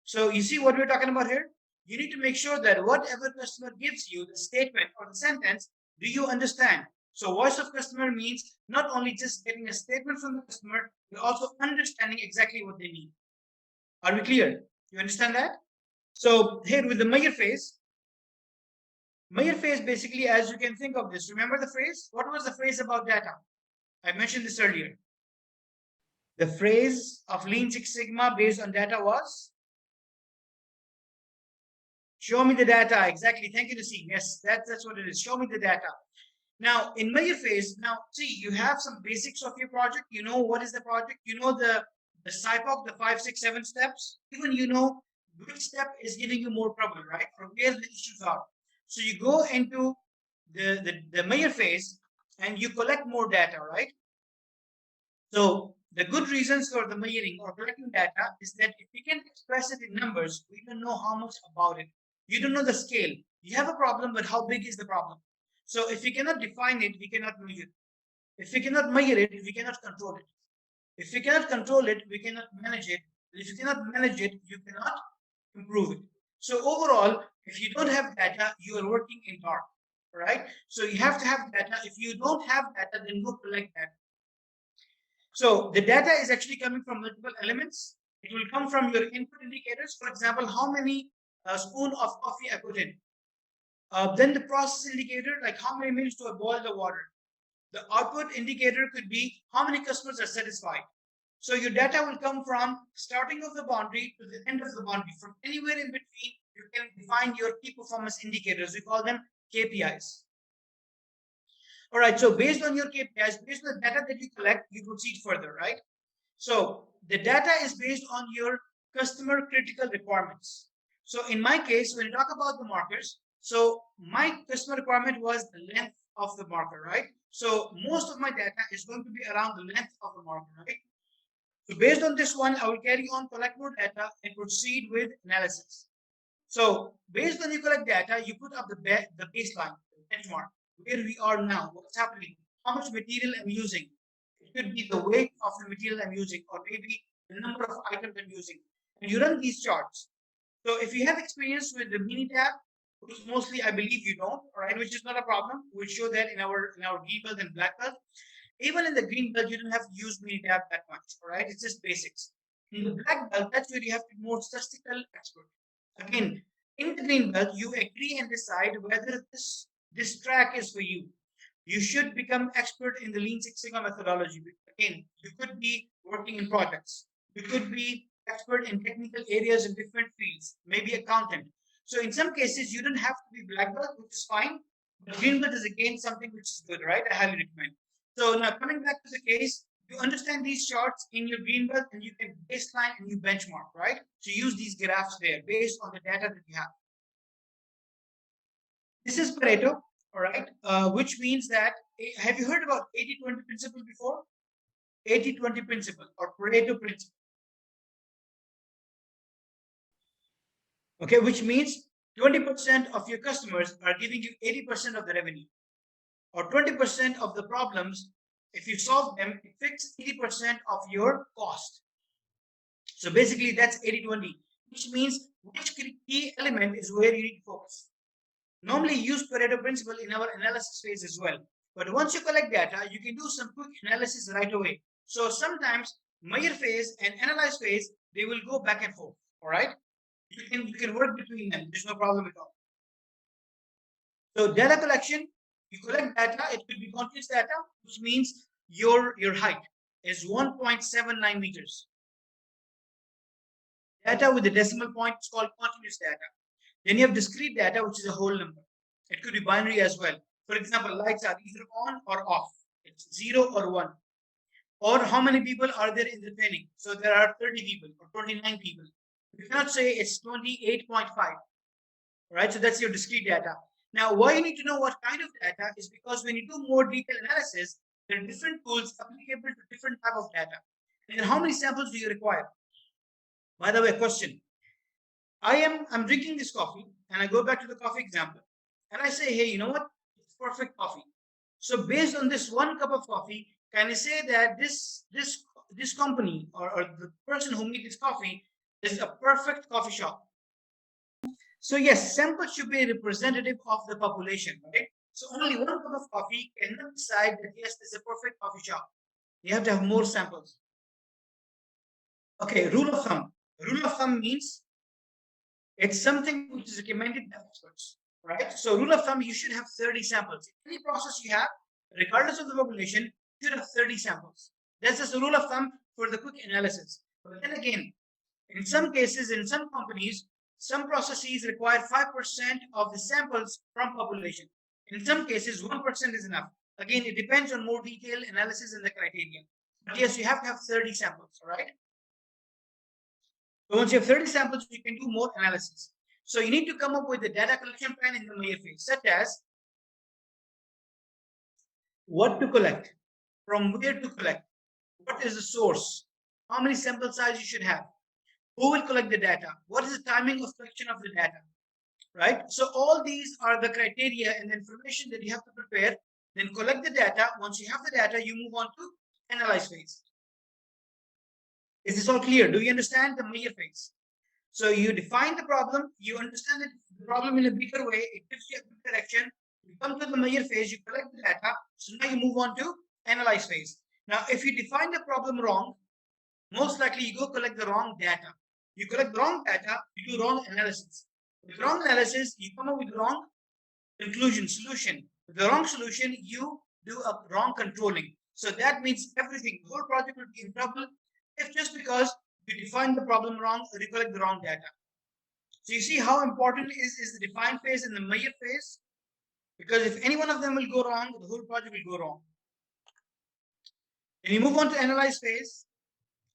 [SPEAKER 1] So you see what we're talking about here? You need to make sure that whatever customer gives you, the statement or the sentence, do you understand? So voice of customer means not only just getting a statement from the customer, but also understanding exactly what they need. Are we clear? You understand that? So here with the Meyer phase basically, as you can think of this, remember the phrase? What was the phrase about data? I mentioned this earlier. The phrase of Lean Six Sigma based on data was, show me the data. Exactly. Thank you, Naseem. Yes, that's what it is. Show me the data. Now, in Meyer phase, now see, you have some basics of your project. You know what is the project. You know the SIPOC, the 5, 6, 7 steps. Even you know which step is giving you more trouble, right? Or where the issues are. So you go into the Meyer phase and you collect more data, right? So the good reasons for the measuring or collecting data is that if we can express it in numbers, we don't know how much about it. You don't know the scale. You have a problem, but how big is the problem? So if we cannot define it, we cannot measure it. If we cannot measure it, we cannot control it. If we cannot control it, we cannot manage it. If you cannot manage it, you cannot improve it. So overall, if you don't have data, you are working in dark, right? So you have to have data. If you don't have data, then go collect data. So the data is actually coming from multiple elements. It will come from your input indicators. For example, how many spoon of coffee I put in. Then the process indicator, like how many minutes do I boil the water. The output indicator could be how many customers are satisfied. So your data will come from starting of the boundary to the end of the boundary. From anywhere in between, you can define your key performance indicators. We call them KPIs. All right, so based on your KPIs, based on the data that you collect, you proceed further, right? So the data is based on your customer critical requirements. So in my case, when you talk about the markers, so my customer requirement was the length of the marker, right? So most of my data is going to be around the length of the marker, right? So based on this one, I will carry on, collect more data and proceed with analysis. So based on you collect data, you put up the baseline, the benchmark, where we are now, what's happening, how much material I'm using. It could be the weight of the material I'm using, or maybe the number of items I'm using. And you run these charts. So if you have experience with the mini tab, which mostly I believe you don't, all right, which is not a problem. We'll show that in our green belt and black belt. Even in the green belt, you don't have to use mini tab that much, all right? It's just basics. In the black belt, that's where you have to be more statistical expert. Again, in the green belt, you agree and decide whether this track is for you. You should become expert in the Lean Six Sigma methodology. Again, you could be working in projects. You could be expert in technical areas in different fields, maybe accountant. So in some cases, you don't have to be black belt, which is fine. But green belt is again something which is good, right? I highly recommend. So now coming back to the case, you understand these charts in your green belt and you can baseline and you benchmark, right? So use these graphs there based on the data that you have. This is Pareto, all right, which means that, have you heard about 80-20 principle before? 80-20 principle or Pareto principle. Okay, which means 20% of your customers are giving you 80% of the revenue, or 20% of the problems. If you solve them, it fixes 80% of your cost. So basically that's 80-20, which means which key element is where you need to focus. Normally use Pareto principle in our analysis phase as well. But once you collect data, you can do some quick analysis right away. So sometimes measure phase and analyze phase, they will go back and forth. All right. You can work between them. There's no problem at all. So data collection, you collect data, it could be continuous data, which means your height is 1.79 meters. Data with the decimal point is called continuous data. Then you have discrete data, which is a whole number. It could be binary as well. For example, lights are either on or off. It's 0 or 1. Or how many people are there in the training? So there are 30 people or 29 people. You cannot say it's 28.5. Right? So that's your discrete data. Now, why you need to know what kind of data is because when you do more detailed analysis, there are different tools applicable to different type of data. And then how many samples do you require? By the way, question. I'm drinking this coffee and I go back to the coffee example and I say, hey, you know what? It's perfect coffee. So based on this one cup of coffee, can I say that this this company or the person who made this coffee is a perfect coffee shop. So yes, samples should be representative of the population, right? So only one cup of coffee cannot decide that yes, this is a perfect coffee shop. You have to have more samples. Okay, rule of thumb. Rule of thumb means it's something which is recommended by experts, right? So rule of thumb, you should have 30 samples. In any process you have, regardless of the population, you should have 30 samples. That's just a rule of thumb for the quick analysis. But then again, in some cases, in some companies, some processes require 5% of the samples from population. In some cases, 1% is enough. Again, it depends on more detailed analysis and the criteria. But yes, you have to have 30 samples, all right? So once you have 30 samples, you can do more analysis. So you need to come up with a data collection plan in the Meyer phase, such as what to collect, from where to collect, what is the source, how many sample size you should have, who will collect the data, what is the timing of collection of the data, right? So all these are the criteria and the information that you have to prepare, then collect the data. Once you have the data, you move on to analyze phase. Is this all clear? Do you understand the Meyer phase? So you define the problem, you understand the problem in a bigger way, it gives you a good direction. You come to the Meyer phase, you collect the data. So now you move on to analyze phase. Now, if you define the problem wrong, most likely you go collect the wrong data. You collect the wrong data, you do wrong analysis. With wrong analysis, you come up with the wrong conclusion, solution. With the wrong solution, you do a wrong controlling. So that means everything, the whole project will be in trouble if just because you define the problem wrong or you collect the wrong data. So you see how important is the define phase and the Meyer phase? Because if any one of them will go wrong, the whole project will go wrong. Then you move on to analyze phase.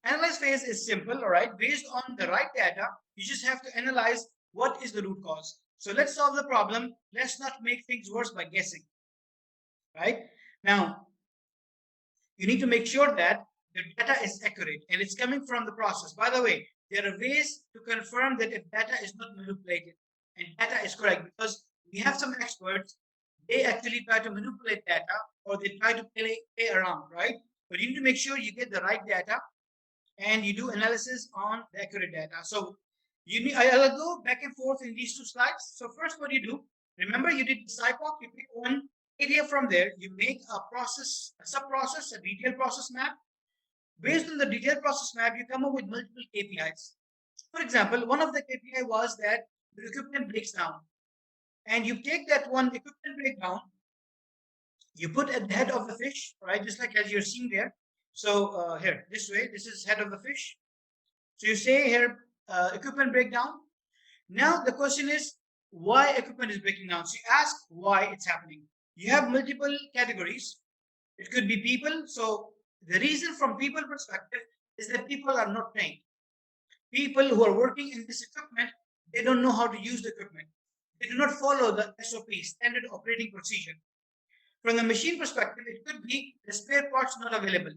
[SPEAKER 1] Analyze phase is simple, all right? Based on the right data, you just have to analyze what is the root cause. So let's solve the problem. Let's not make things worse by guessing, right? Now, you need to make sure that the data is accurate and it's coming from the process. By the way, there are ways to confirm that if data is not manipulated and data is correct, because we have some experts, they actually try to manipulate data or they try to play around, right? But you need to make sure you get the right data and you do analysis on the accurate data. So I'll go back and forth in these two slides. So first, what you do, remember you did the SciPoc, you pick one area from there, you make a process, a sub-process, a detailed process map. Based on the detailed process map, you come up with multiple KPIs. For example, one of the KPI was that the equipment breaks down. And you take that one equipment breakdown, you put at the head of the fish, right? Just like as you're seeing there. So here, this way, this is head of the fish. So you say here, equipment breakdown. Now the question is, why equipment is breaking down? So you ask why it's happening. You have multiple categories. It could be people. So the reason from people perspective is that people are not trained. People who are working in this equipment, they don't know how to use the equipment. They do not follow the SOP, standard operating procedure. From the machine perspective, it could be the spare parts not available.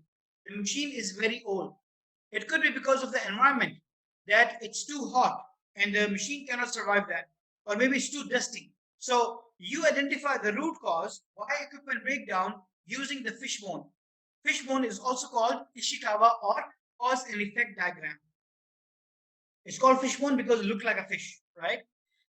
[SPEAKER 1] The machine is very old. It could be because of the environment, that it's too hot and the machine cannot survive that. Or maybe it's too dusty. So you identify the root cause, why equipment breakdown, using the fishbone. Fishbone is also called Ishikawa or cause and effect diagram. It's called fishbone because it looks like a fish, right?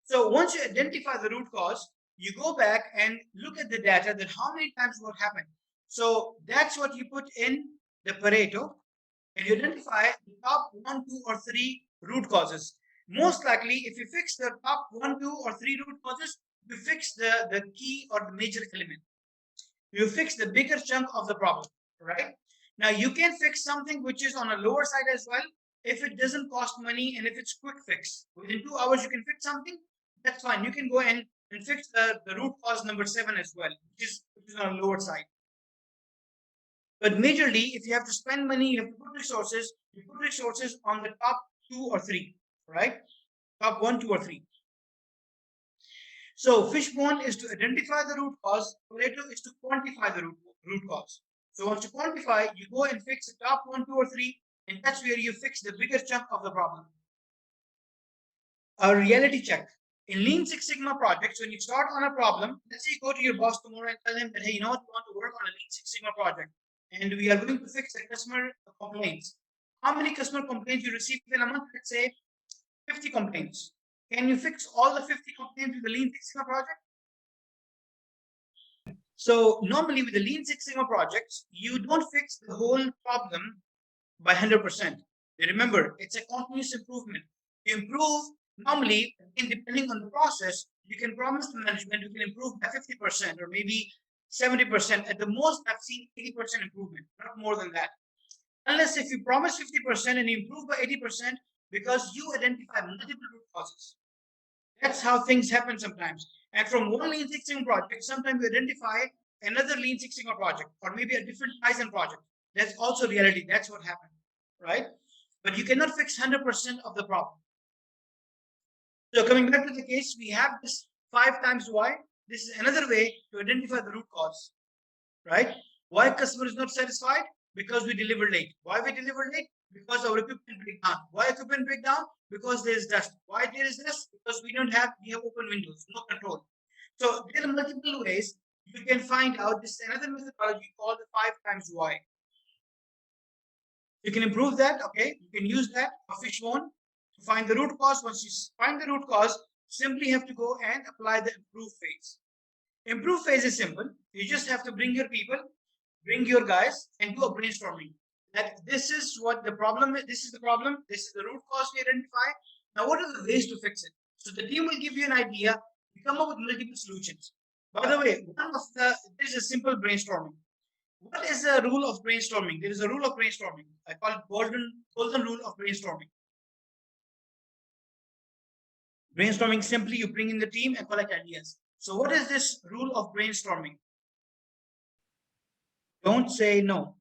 [SPEAKER 1] So once you identify the root cause, you go back and look at the data that how many times what happened. So that's what you put in the Pareto, and you identify the top 1, 2, or 3 root causes. Most likely, if you fix the top 1, 2, or 3 root causes, you fix the key or the major element. You fix the bigger chunk of the problem, right? Now, you can fix something which is on a lower side as well if it doesn't cost money and if it's quick fix. Within 2 hours, you can fix something. That's fine. You can go and fix the root cause number 7 as well, which is on a lower side. But majorly, if you have to spend money, you have to put resources, you put resources on the top 2 or 3, right? Top 1, 2, or 3. So fishbone is to identify the root cause, Pareto is to quantify the root cause. So once you quantify, you go and fix the top 1, 2, or 3, and that's where you fix the bigger chunk of the problem. A reality check. In Lean Six Sigma projects, when you start on a problem, let's say you go to your boss tomorrow and tell him that, hey, you know what, we want to work on a Lean Six Sigma project. and we are going to fix the customer complaints. How many customer complaints you receive in a month? Let's say 50 complaints. Can you fix all the 50 complaints with the Lean Six Sigma project? So normally with the Lean Six Sigma projects, you don't fix the whole problem by 100%. Remember, it's a continuous improvement. You improve normally, depending on the process, you can promise to management you can improve by 50% or maybe 70%. At the most, I've seen 80% improvement, not more than that. Unless if you promise 50% and you improve by 80% because you identify multiple root causes. That's how things happen sometimes. And from one Lean Six Sigma project, sometimes you identify another Lean Six Sigma project or maybe a different Kaizen project. That's also reality. That's what happened, right? But you cannot fix 100% of the problem. So coming back to the case, we have this 5 times why. This is another way to identify the root cause, right? Why customer is not satisfied? Because we deliver late. Why we deliver late? Because our equipment break down. Why equipment break down? Because there is dust. Why there is dust? Because we have open windows, no control. So there are multiple ways you can find out. This is another methodology called the 5 times why. You can improve that, okay? You can use that, a fishbone, to find the root cause. Once you find the root cause, simply have to go and apply the improve phase. Improve phase is simple. You just have to bring your people, bring your guys, and do a brainstorming. That this is what the problem is. This is the problem. This is the root cause we identify. Now, what are the ways to fix it? So the team will give you an idea. You come up with multiple solutions. By the way, this is a simple brainstorming. What is the rule of brainstorming? There is a rule of brainstorming. I call it golden rule of brainstorming. Brainstorming, simply you bring in the team and collect ideas. So what is this rule of brainstorming? Don't say no.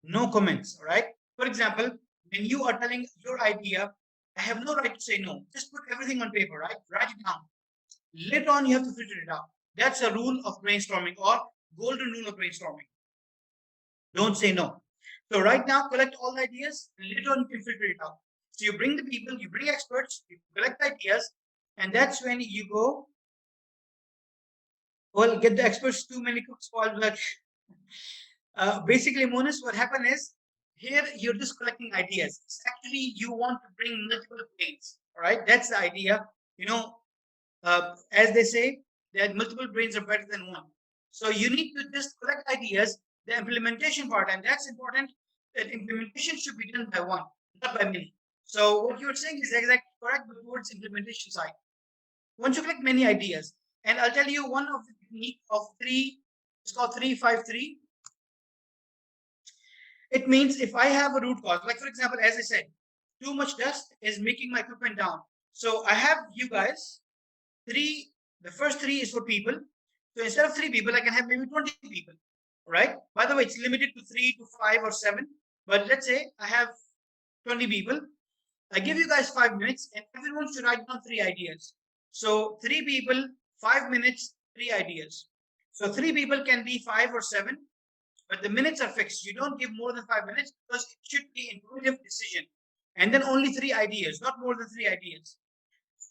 [SPEAKER 1] No comments, all right? For example, when you are telling your idea, I have no right to say no. Just put everything on paper, right? Write it down. Later on, you have to filter it out. That's a rule of brainstorming or golden rule of brainstorming. Don't say no. So right now, collect all the ideas, and later on you can filter it out. So you bring the people, you bring experts, you collect ideas, and that's when you go, well, get the experts, too many cooks spoil blood. Basically, Monis, what happened is, here you're just collecting ideas. Actually, you want to bring multiple brains, all right? That's the idea. As they say, that multiple brains are better than one. So you need to just collect ideas, the implementation part, and that's important, that implementation should be done by one, not by many. So what you're saying is exactly correct, but towards implementation side. Once you collect many ideas, and I'll tell you one of the technique of 3, it's called 3-5-3. It means if I have a root cause, like for example, as I said, too much dust is making my equipment down. So I have you guys, the first 3 is for people. So instead of 3 people, I can have maybe 20 people, right? By the way, it's limited to 3 to 5 or 7. But let's say I have 20 people. I give you guys 5 minutes and everyone should write down 3 ideas. So 3 people, 5 minutes, 3 ideas. So 3 people can be 5 or 7, but the minutes are fixed. You don't give more than 5 minutes because it should be intuitive decision. And then only 3 ideas, not more than 3 ideas.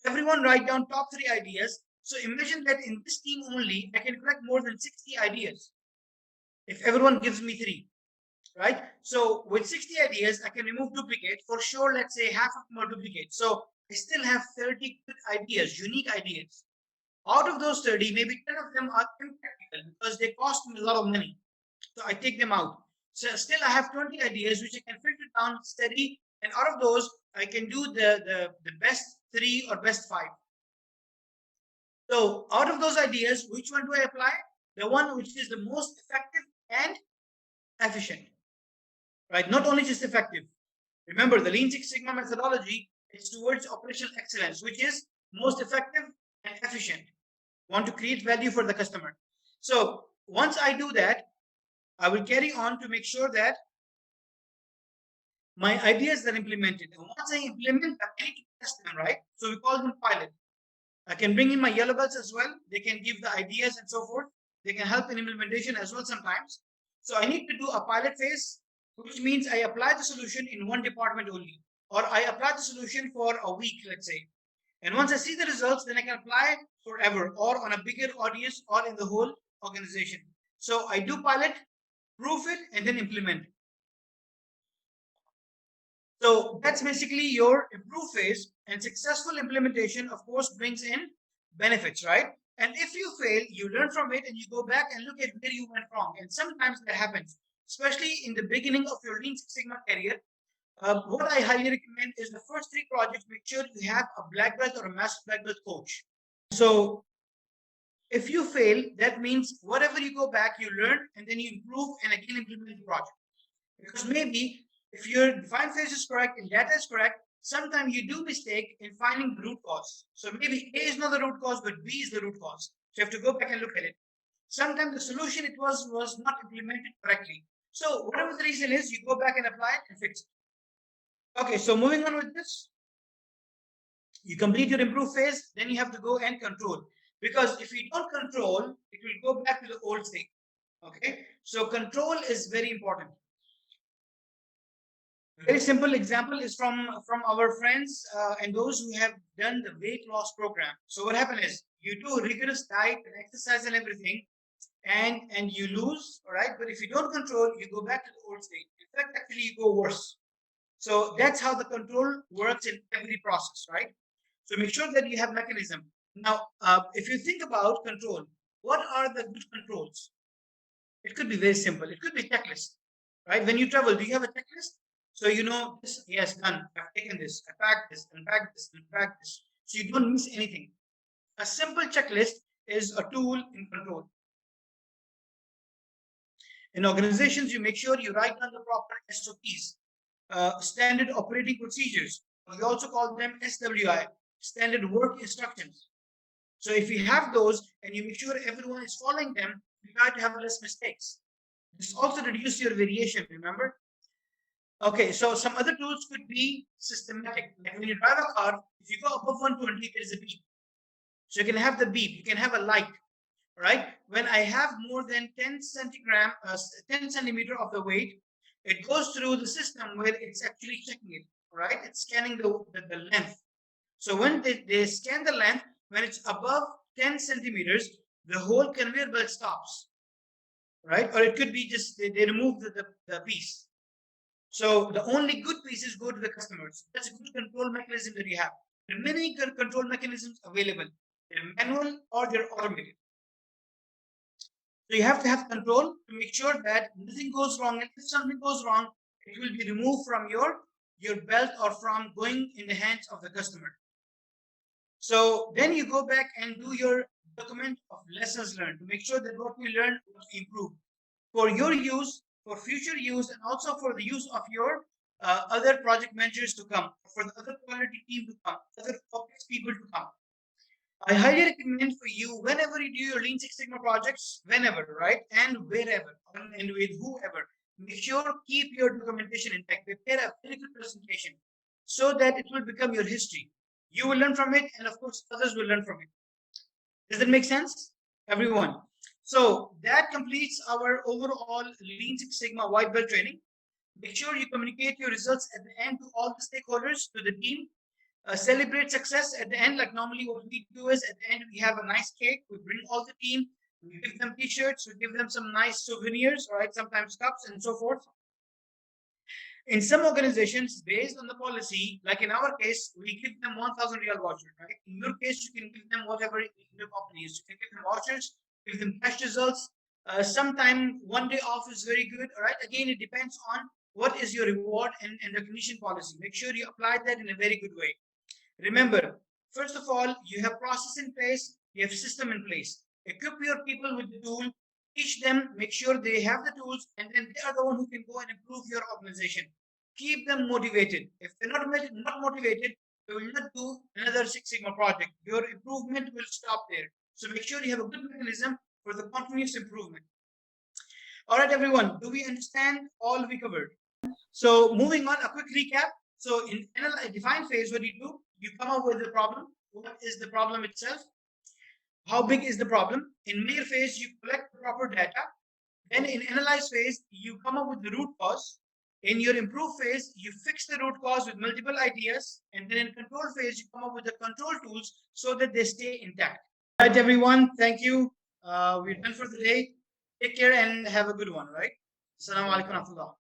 [SPEAKER 1] Everyone write down top 3 ideas. So imagine that in this team only, I can collect more than 60 ideas. If everyone gives me 3, right? So with 60 ideas, I can remove duplicate. For sure, let's say half of them are duplicate. So I still have 30 good ideas, unique ideas. Out of those 30, maybe 10 of them are impractical because they cost me a lot of money. So I take them out. So still I have 20 ideas which I can filter down steady. And out of those, I can do the best 3 or best 5. So out of those ideas, which one do I apply? The one which is the most effective and efficient, right? Not only just effective. Remember, the Lean Six Sigma methodology is towards operational excellence, which is most effective and efficient. Want to create value for the customer. So once I do that, I will carry on to make sure that my ideas are implemented. And once I implement, I need to test them, right? So we call them pilot. I can bring in my yellow belts as well. They can give the ideas and so forth. They can help in implementation as well sometimes. So I need to do a pilot phase, which means I apply the solution in one department only, or I apply the solution for a week, let's say. And once I see the results, then I can apply forever or on a bigger audience or in the whole organization. So I do pilot proof it, and then implement it. So that's basically your improve phase, and successful implementation, of course, brings in benefits, right? And if you fail, you learn from it and you go back and look at where you went wrong. And sometimes that happens, especially in the beginning of your Lean Six Sigma career. What I highly recommend is the first 3 projects, make sure you have a black belt or a master black belt coach. So if you fail, that means whatever you go back, you learn and then you improve and again implement the project. Because maybe if your define phase is correct and data is correct, sometimes you do mistake in finding the root cause. So maybe A is not the root cause, but B is the root cause. So you have to go back and look at it. Sometimes the solution it was not implemented correctly. So whatever the reason is, you go back and apply it and fix it. Okay, so moving on with this, you complete your improve phase, then you have to go and control. Because if you don't control, it will go back to the old state. Okay, so control is very important. Very simple example is from our friends and those who have done the weight loss program. So what happened is you do rigorous diet and exercise and everything, and you lose, all right? But if you don't control, you go back to the old state. In fact, actually you go worse. So that's how the control works in every process, right? So make sure that you have mechanism. Now, if you think about control, what are the good controls? It could be very simple. It could be checklist, right? When you travel, do you have a checklist? So you know this, yes, done. I've taken this, I packed this, unpacked this, unpacked this. So you don't miss anything. A simple checklist is a tool in control. In organizations, you make sure you write down the proper SOPs, standard operating procedures. We also call them SWI, standard work instructions. So if you have those and you make sure everyone is following them, you try to have less mistakes. This also reduces your variation, remember? Okay, so some other tools could be systematic. Like when you drive a car, if you go above 120, there is a beep. So you can have the beep, you can have a light, right? When I have more than 10 centimeter of the weight, it goes through the system where it's actually checking it, right? It's scanning the length. So when they scan the length, when it's above 10 centimeters, the whole conveyor belt stops, right? Or it could be just they remove the piece. So the only good pieces go to the customers. That's a good control mechanism that you have. There are many control mechanisms available. They're manual or they're automated. So you have to have control to make sure that nothing goes wrong. And if something goes wrong, it will be removed from your belt or from going in the hands of the customer. So then you go back and do your document of lessons learned to make sure that what we learned was improved for your use, for future use, and also for the use of your other project managers to come, for the other quality team to come, other OPEX people to come. I highly recommend for you, whenever you do your Lean Six Sigma projects, whenever, right, and wherever, and with whoever, make sure keep your documentation intact. Prepare a very good presentation so that it will become your history. You will learn from it, and of course, others will learn from it. Does that make sense, everyone? So that completes our overall Lean Six Sigma white belt training. Make sure you communicate your results at the end to all the stakeholders, to the team. Celebrate success at the end. Like normally what we do is at the end we have a nice cake. We bring all the team. We give them t-shirts. We give them some nice souvenirs, right? Sometimes cups and so forth. In some organizations, based on the policy, like in our case, we give them 1,000 real voucher, right? In your case, you can give them whatever your company is. You can give them vouchers, give them cash results. Sometime one day off is very good, all right? Again, it depends on what is your reward and recognition policy. Make sure you apply that in a very good way. Remember, first of all, you have process in place, you have system in place. Equip your people with the tool, teach them, make sure they have the tools, and then they are the one who can go and improve your organization. Keep them motivated. If they're not motivated, they will not do another Six Sigma project. Your improvement will stop there. So make sure you have a good mechanism for the continuous improvement. All right, everyone, do we understand all we covered? So moving on, a quick recap. So in define phase, what do? You come up with the problem. What is the problem itself? How big is the problem? In measure phase, you collect the proper data. Then in analyze phase, you come up with the root cause. In your improve phase, you fix the root cause with multiple ideas. And then in control phase, you come up with the control tools so that they stay intact. All right, everyone. Thank you. We're done for the day. Take care and have a good one, right? Assalamu alaikum wa rahmatullah.